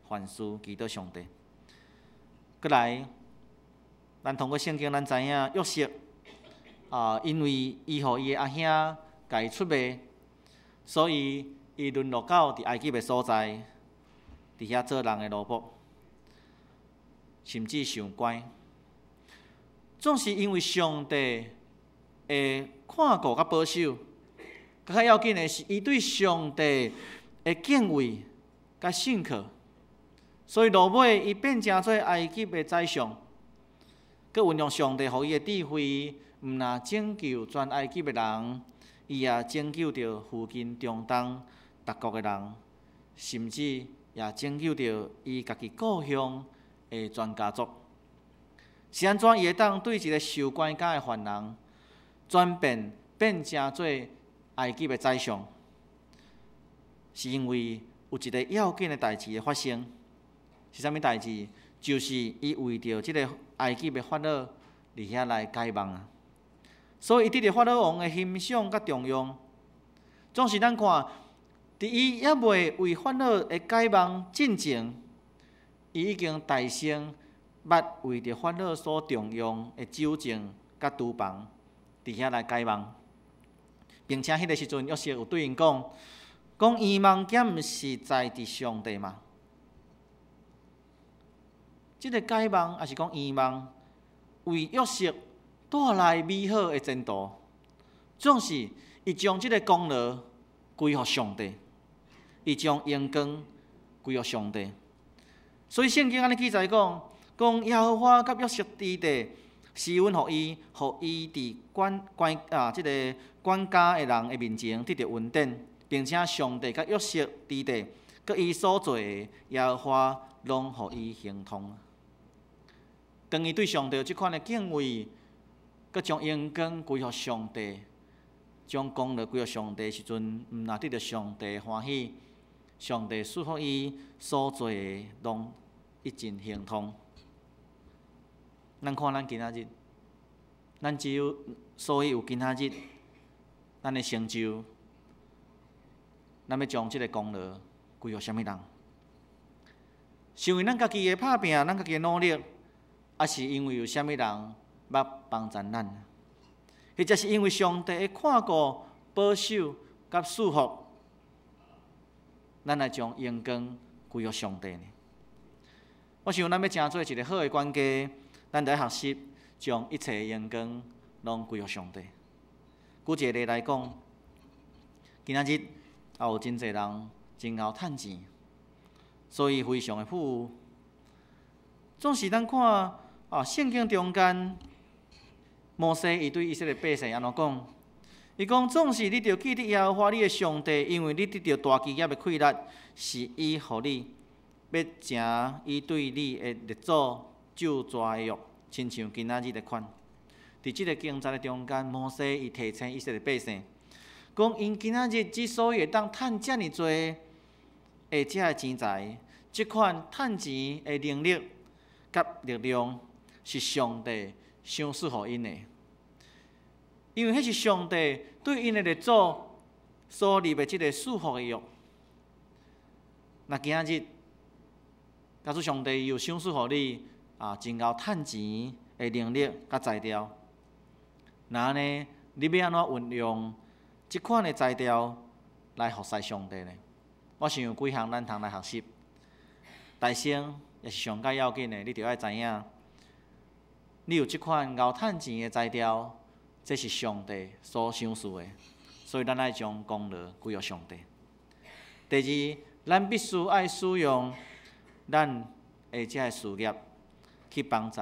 凡事祈祷上帝。过来，咱通过圣经，咱知影约瑟因为伊互伊的阿兄甲伊出卖，所以伊沦落到伫埃及的所在，伫遐做人的奴仆，甚至上关。总是因为上帝会看顾甲保守，更较要紧的是伊对上帝的敬畏甲信靠，所以落尾伊变成做埃及的宰相，佮运用上帝予伊的智慧，毋但拯救全埃及的人，伊也拯救着附近中东各国的人，甚至也拯救着伊家己故乡的全家族。是安怎伊会当对一个受关家的犯人变成做埃及的宰相？是因为有一个要紧的代志的发生。是啥物代志？就是伊为着即个埃及的法老伫遐来解梦啊！所以伊得着法老王的欣赏甲重用。总是咱看，伫伊还未为法老的解梦进前，伊已经大声捌为着法老所重用的酒政甲厨房伫遐来解梦，并且迄个时阵，约瑟有对因讲圆梦减毋是在伫上帝嘛？即个解梦，也是讲圆梦，为约瑟带来美好的前途。总是伊将即个功劳归予上帝，伊将荣光归予上帝。所以圣经安尼记载讲耶和华甲约瑟之地施恩予伊伫即个管家的人的面前得到恩典，并且上帝甲约瑟之地，佮伊所做的耶和华拢予伊行通。当伊对上帝有即款的敬畏，佮将荣光归予上帝，将功劳归予上帝的时阵，毋但得到上帝欢喜，上帝赐福伊所做的拢一尽行通。咱看咱今仔日，咱只有所以有今仔日，咱的成就，咱要将即个功劳归予啥物人？是因为咱家己的拍拼，咱家己的努力。还是因为有啥物人捌帮助咱，或者是因为上帝的看顾、保守甲赐福，咱来将荣光归予上帝呢？我想咱要成做一个好的管家，咱得学习将一切的荣光拢归予上帝。举一个例来讲，今仔日也有真侪人真熬趁钱，所以非常的富有。总是咱看。圣经中间，摩西伊对以色列百姓安怎讲？伊讲总是你着记得耶和华你的上帝，因为你得到大基业的亏力，是伊互你，要成伊对你的列祖就抓的约，亲像今仔日的款。伫即个经节的中间，摩西伊提醒以色列百姓，讲因今仔日之所以会当趁遮尔多的这个钱财，即款趁钱的能力甲力量。是上帝赏赐予因的，因为迄是上帝对因的列祖所立的即个赐福的约。那今仔日，假使上帝又赏赐予你真够趁钱的能力甲才调，那呢，你要安怎运用即款的才调来服侍上帝呢？我想有几项咱通来学习。大先也是上界要紧的，你着爱知影。你有即款熬趁钱的才调，这是上帝所赏赐的，所以咱爱将功劳归予上帝。第二，咱必须爱使用咱的这个事业去帮助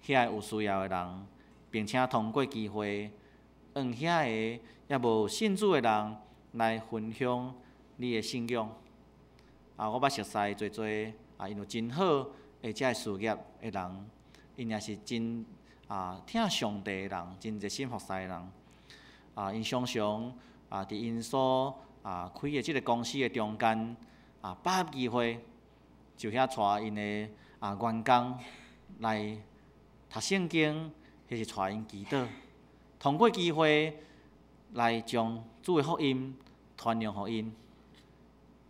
遐有需要的人，并且通过机会，让遐个也无信主的人来分享你的信仰。我捌熟识侪因有真好的这个事业的人。因也是真听上帝的人，真热心服侍的人。因常常伫因所开的即个公司的中间把握机会，就遐带因的员工来读圣经，或是带因祈祷，通过机会来将主的福音传扬给因。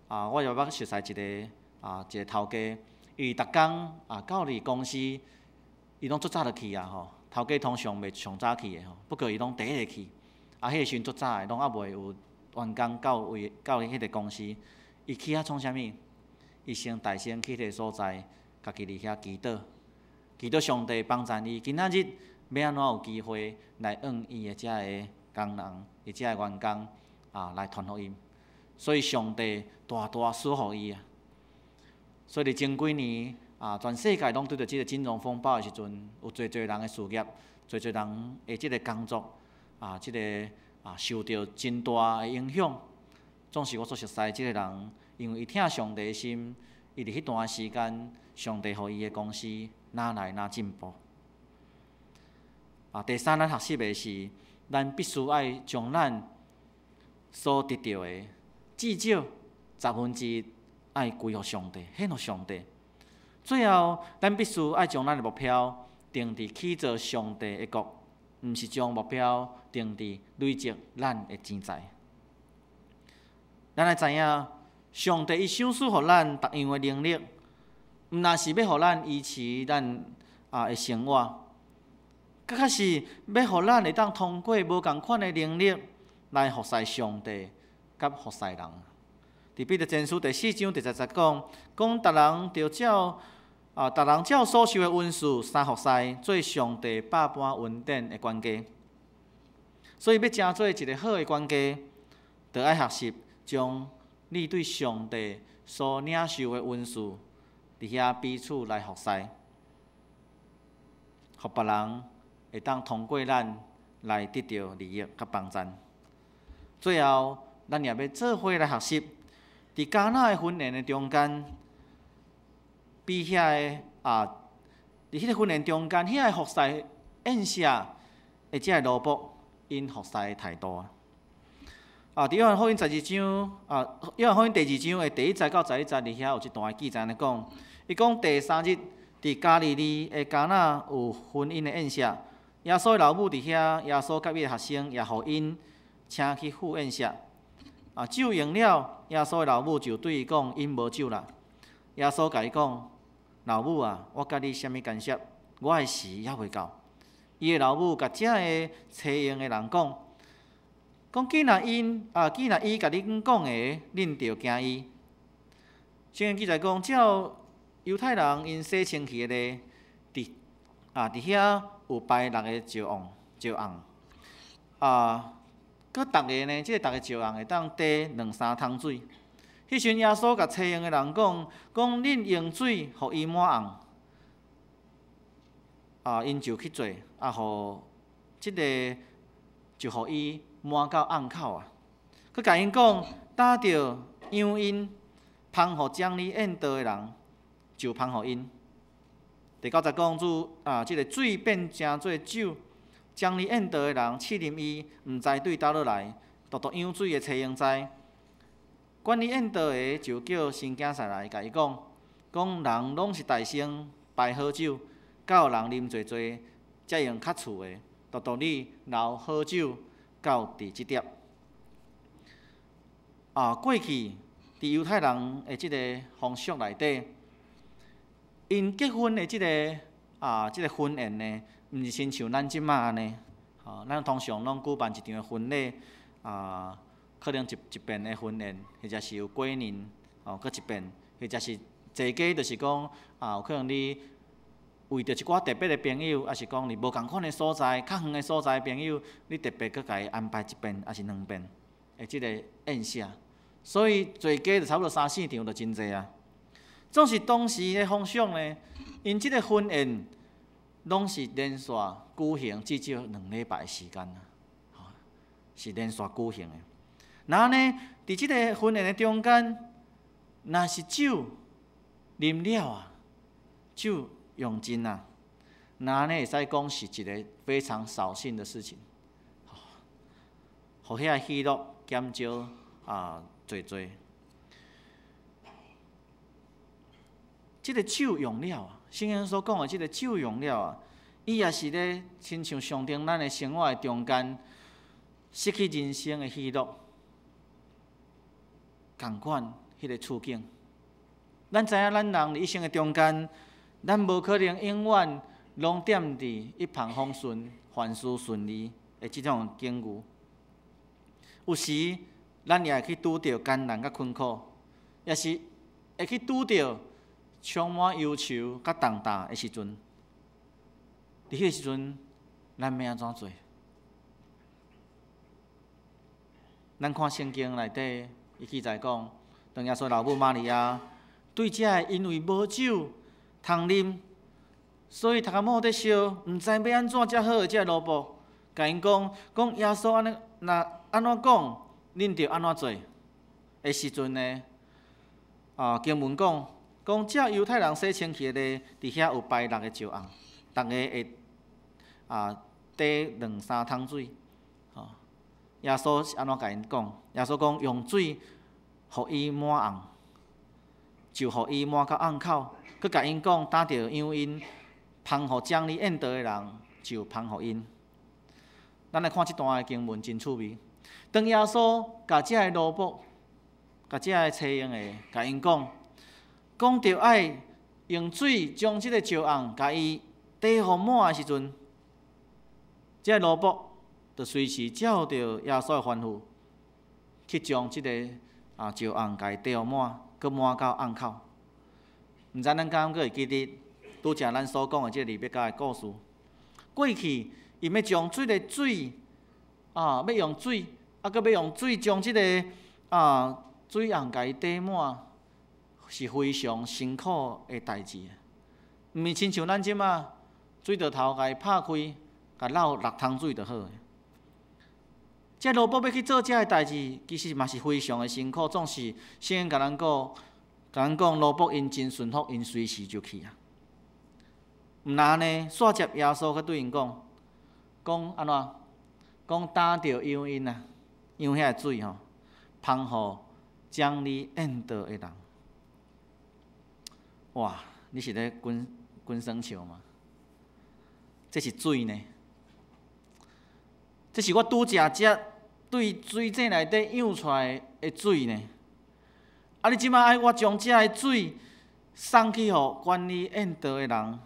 我就捌熟悉一个头家，伊逐工到伫公司，伊拢足早就去吼。头家通常袂上早去的吼，不过伊拢第一个去。迄个时阵足早的，拢还袂有员工到迄个公司。伊去创啥物？伊先大先去迄个所在，家己伫遐祈祷，祈祷上帝帮助伊。今仔日要安怎有机会来用伊的遮个工人，伊遮个员工来传福音。所以上帝大大赐福伊啊！所以伫前几年全世界拢对着即个金融风暴的时阵，有侪人的事业，侪人的即个工作即个受到真大的影响。总是我所熟悉即个人，因为伊听上帝的心，伊伫迄段时间，上帝互伊的公司哪来哪进步。第三，咱学习的是，咱必须爱将咱所得到的。至少1/10爱归予上帝，献予上帝。最后，咱必须爱将咱的目标定伫起造上帝的国，毋是将目标定伫累积咱的钱财。咱要知影，上帝伊赏赐予咱逐样的能力，毋但是要互咱维持咱的生活，更较是要互咱会当通过无共款的能力来服侍上帝。甲服侍人，伫彼得前书第4章第10节讲，逐人着照逐人照所受的恩赐，三服侍，做上帝百般恩典的管家。所以要成做一个好的管家，着爱学习将你对上帝所领受的恩赐，伫遐彼此来服侍，互别人会当通过咱来得到利益甲帮助。最后，咱也要做伙来学习，伫迦纳的婚宴的中间，比遐个伫迄个婚宴中间，遐个服侍宴舍的遮个奴仆，因服侍的态度伫约翰福音12章约翰福音第2章的第1节到11节，伫遐有一段记载咧讲，伊讲第3日伫加利利的迦纳有婚姻的宴舍，耶稣的老母伫遐，耶稣甲伊的学生也互因请去赴宴舍。酒用了，耶稣的老母就对伊讲：“因无酒啦。”耶稣甲伊讲：“老母啊，我甲你啥物干涉？我的时还未到。”伊的老母甲遮个催用的人讲：“既然伊甲恁讲的，恁着惊伊。”圣经记载讲，照犹太人因洗清气的伫遐有摆6个石甕佮逐个呢，即个逐个石甕会当滴2-3桶水。迄时耶稣甲催用的人讲恁用水互伊满甕，因就去做，互即个就互伊满到甕口佮甲因讲，打着央因，芳互将你宴道的人，就芳互因。第9节讲即个水变成做酒。将你宴道的人试啉伊，毋知对倒落来，独舀水的催用知。管理宴道的就叫新囝婿来，甲伊讲人拢是大声摆好酒，到人啉侪侪，才用较厝的，独你留好酒到第即碟。过去伫犹太人的即个风俗内底，因结婚的即个婚宴呢。毋是亲像咱即马安尼，咱通常拢举办一场的婚礼，可能一遍的婚宴，或者是有过年，搁一遍，或者是坐家，就是讲有可能你为着一寡特别的朋友，还是讲你无共款的所在、较远的所在的朋友，你特别搁甲伊安排一遍，还是2遍的即个宴舍。所以坐家就差不多3-4场就真济啊。总是当时的风俗呢，因即个婚宴。拢是连续举行至少2礼拜的时间是连续举行的。然后呢，伫即个婚宴的中间，若是酒啉了酒用尽那呢会使讲是一个非常扫兴的事情，互遐喜乐减少侪。即个酒用了圣经所讲的即个酒用了伊也是咧亲像上顶咱的生活的中间，失去人生的喜乐，共款迄个处境。咱知影，咱人伫一生的中间，咱无可能永远拢踮伫一帆风顺、凡事顺利的即种境遇。有时，咱也会去拄着艰难甲困苦，也是会去拄着充满忧愁甲重担的时阵。伫迄个时阵，咱要安怎做？咱看圣经内底，伊记载讲，当耶稣老母玛利亚对这个因为无酒通啉，所以头壳摸得烧，毋知要安怎才好的这个萝卜，甲因讲耶稣安尼，若安怎讲，恁着安怎做？的时阵呢，经文讲这犹太人洗清气的，伫遐有摆6个石甕，逐个会滴2-3桶水。耶稣是安怎甲因讲？耶稣讲用水，互伊满甕，就互伊满到甕口。佮甲因讲，打着养因，芳互将你宴得的人，就芳互因。咱来看即段的经文，真趣味。当耶稣甲这个萝卜，甲这个青用的，甲因讲着爱用水将即个石甕，甲伊滴互满的时阵，这个萝卜就随时照着耶稣的吩咐，去将即个石甕甲伊滴互满，佮满到甕口。毋知咱敢敢会记得拄则咱所讲的即个利百加的故事？过去伊要将水的水要用水，佮要用水将即个水甕甲伊滴满，是非常辛苦的代志。毋是亲像咱即马水道头甲伊拍开，甲漏6桶水就好诶。这萝卜要去做这个代志，其实嘛是非常的辛苦。总是圣经甲咱讲萝卜因真顺服，因随时就去啊。毋然呢，煞接耶稣佮对因讲安怎？讲打着养因啊，养遐个水芳互将你宴得的人。哇！你是咧滚生笑吗？这是水呢？这是我拄则对水井内底养出来的水呢。你即摆爱我将这个水送去互管你宴得的人，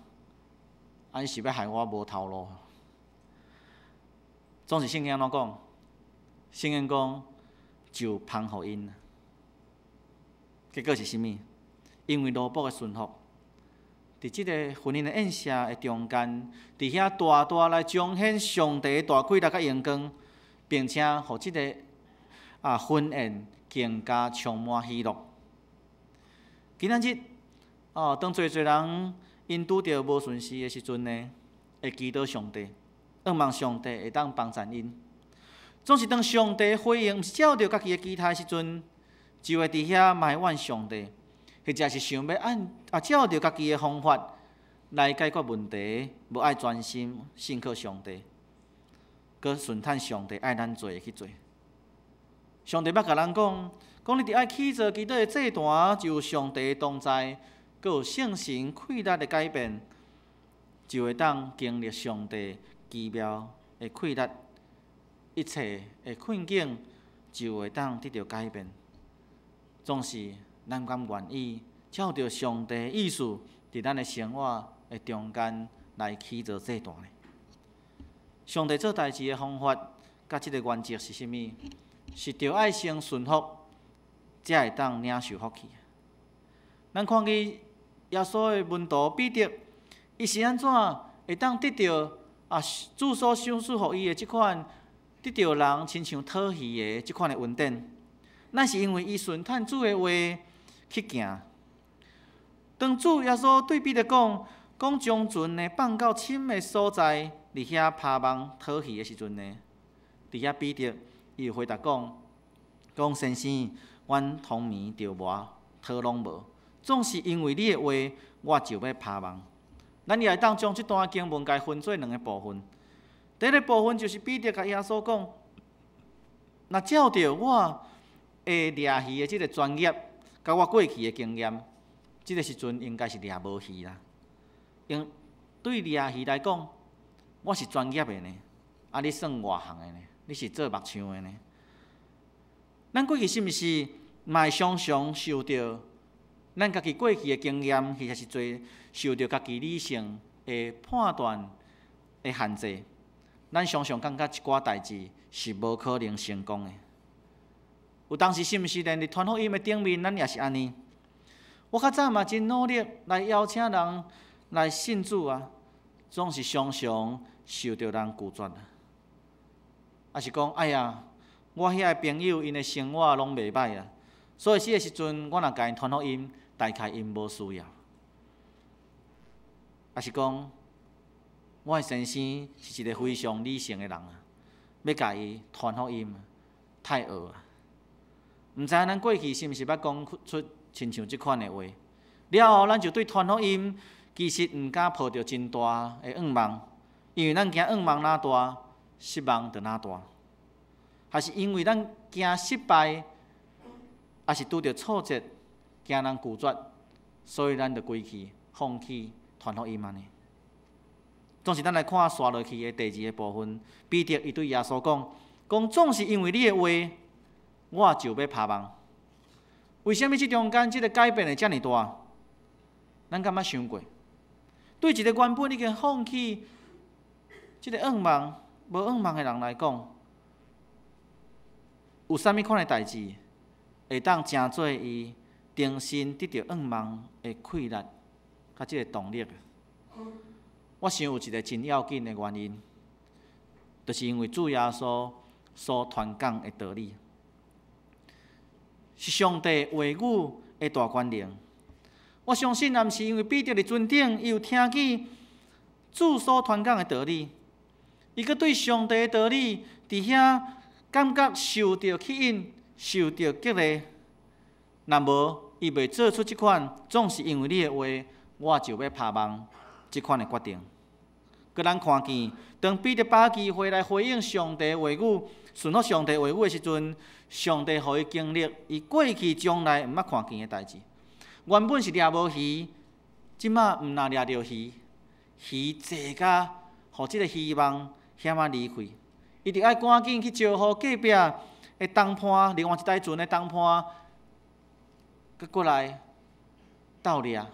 你是要害我无头路？总是圣经安怎讲？圣经讲就芳互因。结果是啥物？因为萝卜的顺服，伫即个婚姻的宴舍的中间，伫遐大大来彰显上帝的大贵力甲荣光，并且互即个婚宴更加充满喜乐。今仔日当侪人因拄着无顺时的时阵呢，会祈祷上帝，仰望上帝会当帮助因。总是当上帝回应，毋是照着家己的期待的时阵，就会伫遐埋怨上帝，或者是想要照着家己的方法来解决问题，无爱专心信靠上帝，佮顺趁上帝爱咱做的去做。上帝捌甲咱讲你伫爱起做基督的祭坛，就有上帝的同在，佮有圣神气力的改变，就会当经历上帝奇妙的气力，一切的困境就会当得到改变。总是咱敢愿意照着上帝的意思，伫咱的生活的中间来起做祭坛呢？上帝做代志的方法，甲即个原则是啥物？是着爱先顺服，才会当领受福气。咱看见耶稣的门徒彼得，伊是安怎会当得到主所赏赐予伊的即款得到人亲像讨喜的即款的恩典？那是因为伊顺趁主的话去行。当主耶稣对彼得讲将船呢放到深的所在，伫遐拍网讨喜的时阵呢，伫遐彼得伊就回答讲先生，阮同眠着无，讨拢无，总是因为你的话，我就要拍网。咱也会当将即段经文分做2个部分。第一个部分就是彼得甲耶稣讲，若照着我会掠鱼的即个专业，甲我过去的经验，即个时阵应该是掠无鱼啦。因对掠鱼来讲，我是专业的呢，啊，你算外行的呢？你是做目癢的呢？咱过去是毋是嘛会常常受到咱家己过去的经验，或者是受到家己理性的判断的限制？咱常常感觉一寡代志是无可能成功的。有当时是毋是连伫传福音的顶面，咱也是安尼？我较早嘛真努力来邀请人来信主啊，总是常常受到人拒绝啊。也是讲，哎呀，我遐个朋友因的生活拢袂歹啊，所以死的时阵，我若甲因传福音，大概因无需要。也是讲，我的先生是一个非常理性的人啊，要甲伊传福音，太恶啊！毋知影咱过去是毋是捌讲出亲像即款的话？了后，咱就对传福音其实毋敢抱着真大的愿望，因为咱惊愿望哪大，失望就哪大。还是因为咱惊失败，还是拄着挫折，惊人拒绝，所以咱就规气放弃传福音安尼。总是咱来看刷落去的第2个部分，彼得伊对耶稣讲总是因为你的话。我就要拍梦。为什么这中间这个改变会遮尔大？咱敢捌想过？对一个原本已经放弃这个愿望、无愿望的人来讲，有啥物款的代志会当真做伊重新得到愿望的气力，甲这个动力？我想有一个真要紧的原因，就是因为主耶稣所传讲的道理。是上帝话语的大权能。我相信，若毋是因为彼得的尊顶，伊有听见主所传讲的道理，伊阁对上帝的道理伫遐感觉受到吸引、受到激励。若无，伊袂做出即款总是因为你的话，我就要拍梦即款的决定。搁咱看见，当彼得把握机会来回应上帝的话语，顺服上帝话语的时阵，上帝互伊经历伊过去、将来毋捌看见的代志。原本是掠无鱼，即马毋若掠着鱼，鱼坐甲，互即个希望险啊离开。伊着爱赶紧去招呼隔壁的东坡，另外一台船的东坡，佮过来斗掠。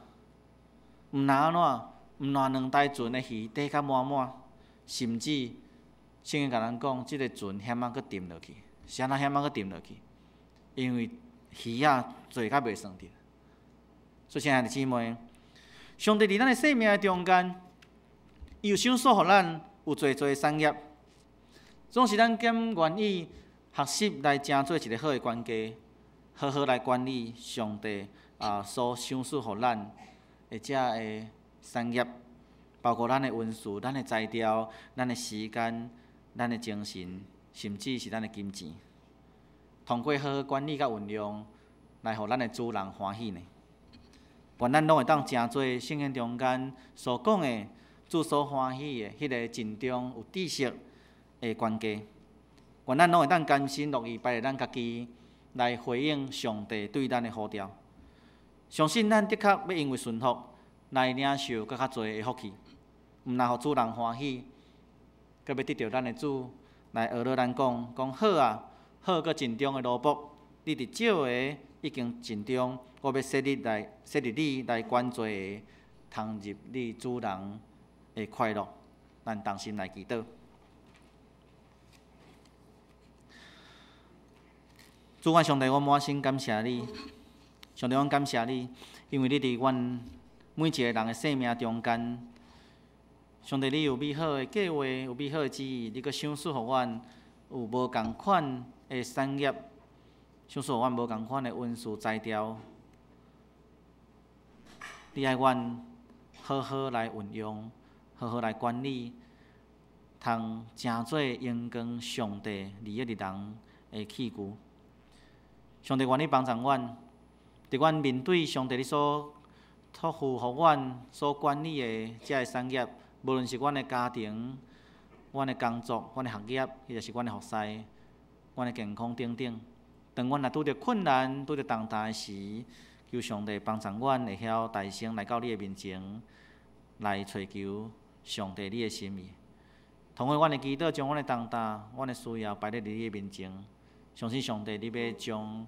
毋若安怎？毋若2台船的鱼底甲满满，甚至圣经甲咱讲，即个船险啊，佮沉落去。是安那险啊，佮沉落去，因为鱼啊做甲袂算着。所以，亲爱的姊妹，上帝伫咱的生命中间，伊有赏赐互咱有做的产业，总是咱兼愿意学习来成做一个好的管家，好好来管理上帝所赏赐互咱的遮的产业，包括咱的文书、咱的材料、咱的时间、咱的精神。甚至是咱的金钱，通过好好管理甲运用，来互咱的主人欢喜呢。愿咱拢会当真做圣经中间所讲的主所欢喜的迄个真正有知识的管家。愿咱拢会当甘心乐意摆在咱家己来回应上帝对咱的呼召。相信咱的确要因为顺服来领受更较侪的福气，毋但互主人欢喜，阁要得到咱的主。来学了咱讲好啊，好个尽忠的奴仆，你伫少个已经尽忠，我要设立你来管做个，通入你主人的快乐。咱同心来祈祷。主啊，上帝，我满心感谢你，上帝，我感谢你，因为你伫阮每一个人的生命中间。上帝，你有美好的计划，有美好的旨意，你阁赏赐互阮有无共款的产业，赏赐互阮无共款的文书材料。你爱阮好好来运用，好好来管理，通真做荣光上帝利益的人的器具。上帝愿意帮助阮，伫阮面对上帝你所托付互阮所管理的遮个产业。无论是阮的家庭、阮的工作、阮的学业，或者是阮的学识、阮的健康等等，当阮若拄着困难、拄着重担的时，求上帝帮助阮会晓大声来到你的面前，来找求上帝你的心意。同样，阮的祈祷将阮的重担、阮的需要摆伫你的面前，相信上帝，你要将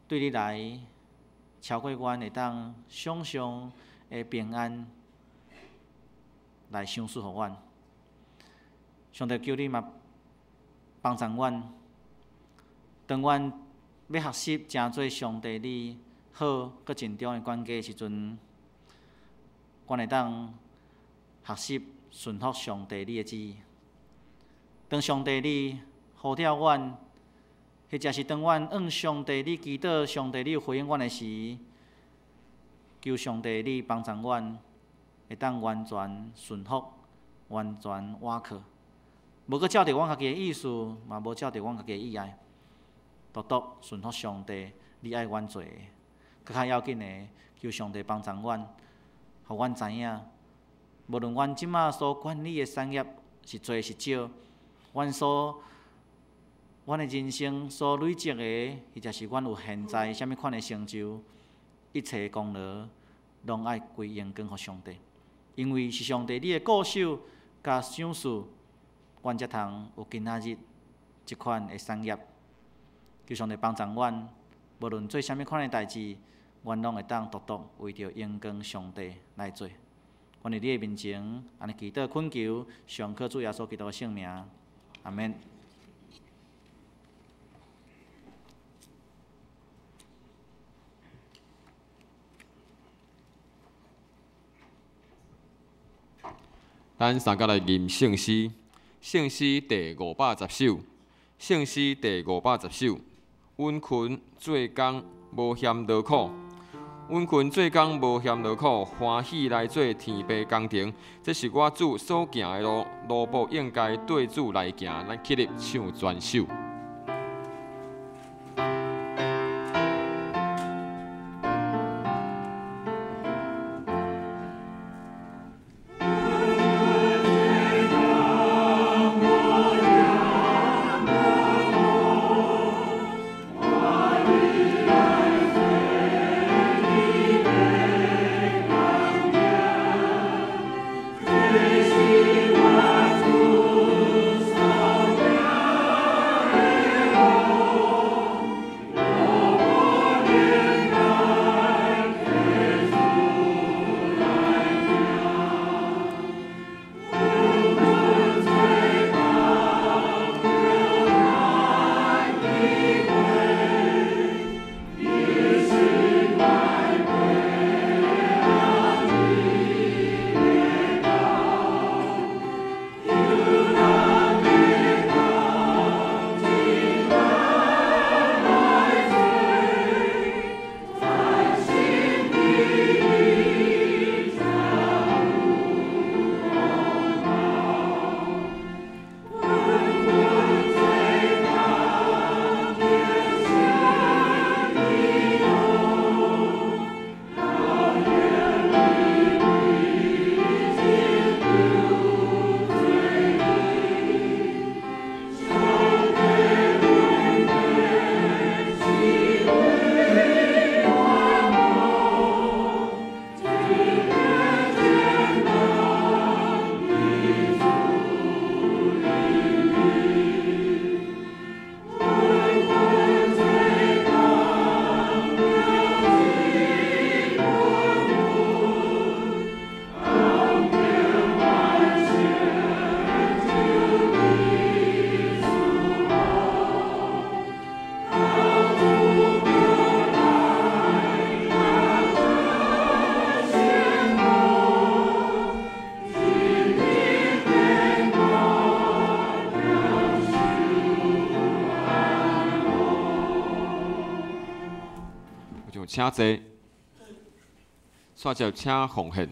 对你来超过阮会当想象的平安来赏赐互阮。上帝求你嘛帮助阮，当阮要学习诚做上帝你好佮尽忠的管家的时阵，阮会当学习顺服上帝你的旨意。当上帝你呼召阮，或者是当阮向上帝你祈祷，上帝你回应阮的时，求上帝你帮助阮，会当完全顺服，完全倚靠，无搁照着阮家己的意思，嘛无照着阮家己的意爱，独独顺服上帝你爱阮做的。搁较要紧的，求上帝帮助阮，互阮知影，无论阮即马所管理的产业是多是少，阮的人生所累积的，或者是阮有现在啥物款的成就，一切功劳拢爱归荣光互上帝，因为是上帝你的固守甲赏赐，阮才通有今仔日即款的产业。求上帝帮助阮，无论做啥物款的代志，阮拢会当独独为着荣光上帝来做。阮伫你的面前，安尼祈祷恳求，上靠主耶稣基督的圣名，阿免。咱三甲来念圣诗，圣诗第510首，圣诗第510首。阮群做工无嫌劳苦，阮群做工无嫌劳苦，欢喜来做天父工程。这是我主所行的路，路步应该对主来行。咱起立唱全首。请坐，煞接请奉献。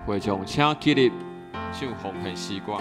会众请起立唱奉献诗歌。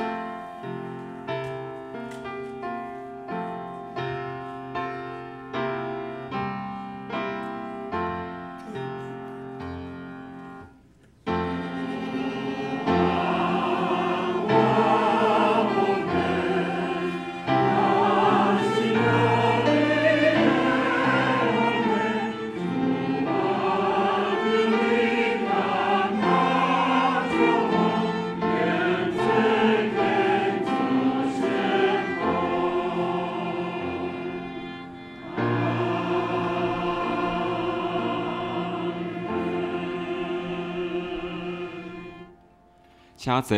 请坐。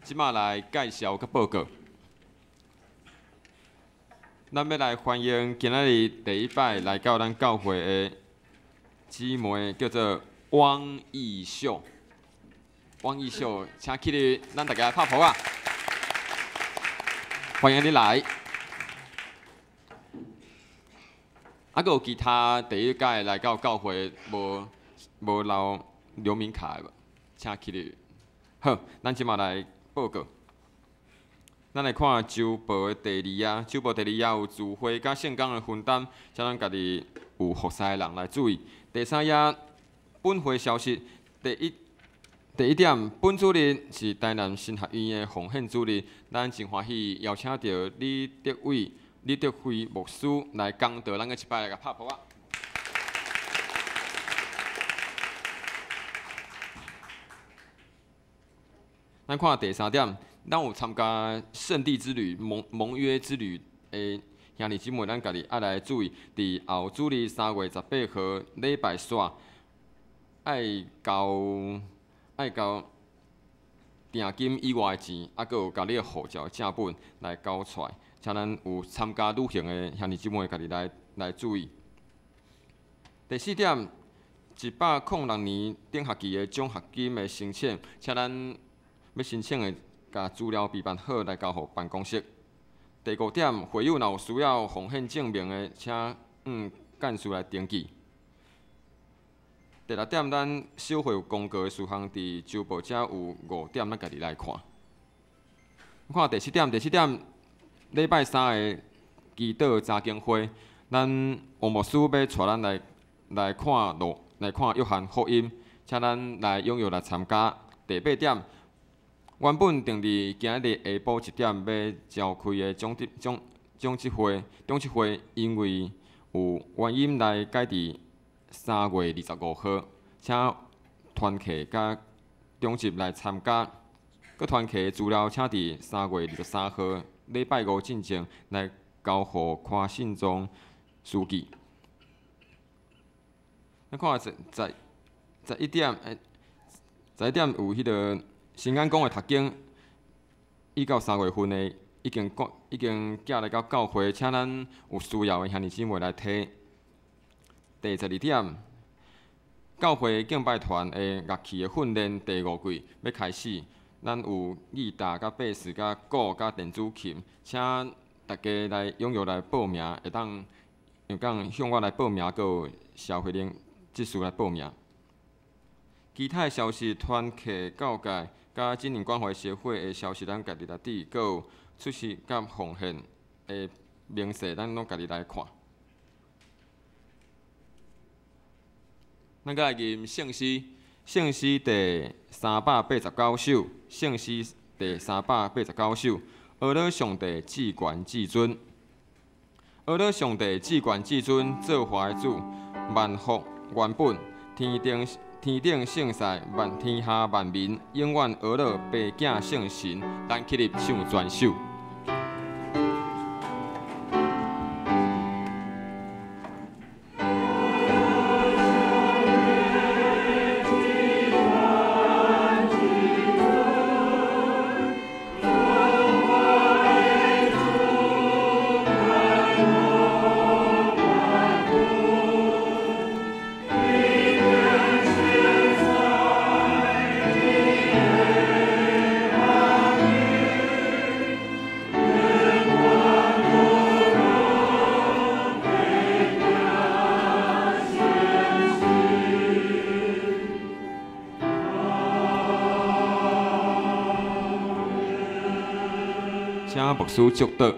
即马来介绍甲报告。咱要来欢迎今仔日第一摆来到咱教会的姊妹，叫做汪义秀。汪义秀，请起立，咱大家拍谱啊！欢迎你来。啊，阁有其他第一届来到教会无留留名卡的，请起立。好，咱即马来报告。咱来看周报的第二页，周报第二页有聚会甲圣工的分担，请咱家己有服侍的人来注意。第三页本会消息，第一点，本主任是台南新学院的奉献主任，咱真欢喜邀请到李德辉牧师来讲道，咱个一摆来甲拍谱啊！咱看第三点，咱有参加圣地之旅、盟约之旅的兄弟姊妹，咱家己爱来注意，伫后主日3月18号礼拜煞，爱交定金以外的钱，啊，阁有家己的护照正本来交出来，请咱有参加旅行的兄弟姊妹家己来注意。第四点，106年顶学期的奖学金的申请，请咱要申请的，甲资料备办好来交互办公室。第5点，会友若有需要奉献证明的，请干事来登记。第6点，咱小会有公告的事项，伫周报遮有5点，咱家己来看。看第7点，礼拜3的祈祷查经会，咱王牧师要带咱来看约翰福音，请咱来踊跃来参加。第8点。原本定伫今日下晡1点要召开的中执会，因为有原因来改伫3月25号，请团契甲中执来参加。各团契的资料请伫3月23号礼拜5进前来交互看信中书记。咱看11点，有迄个。新安宫的读经，已到3月份的已经寄来到教会，请咱有需要的兄弟姊妹来摕。第12点，教会敬拜团的乐器的训练第5季要开始，咱有吉他、甲贝斯、甲鼓、甲电子琴，请大家来踊跃来报名，会当向我来报名，阁有消费人即时来报名。其他的消息，团契教界。甲精灵关怀协会的消息，咱家己来底，阁有出席甲奉献的名册，咱拢家己来看。咱再来念圣诗，圣诗第389首，圣诗第389首，阿拉上帝至权至尊，阿拉上帝至权至尊，做华的主，万福原本，天顶圣赛，天下万民，永远阿乐，爸囝圣神，咱起立唱全首。牧师祝祷。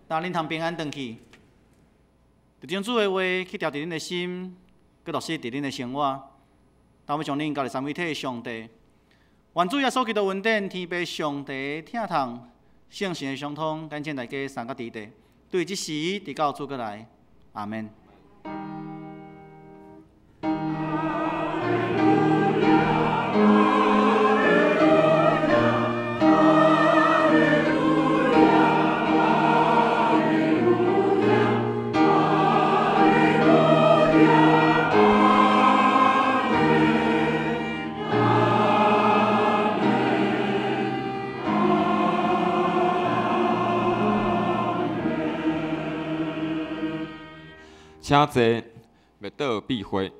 当恁通平安回去，就将主的话去调伫恁的心，搁落实伫恁的生活。当要将恁交伫三位体的上帝，愿主耶稣基督恩典、天父上帝疼痛、圣神的相通，感谢大家三个伫地，对即时直到主过来，阿门。请坐，麦倒避讳。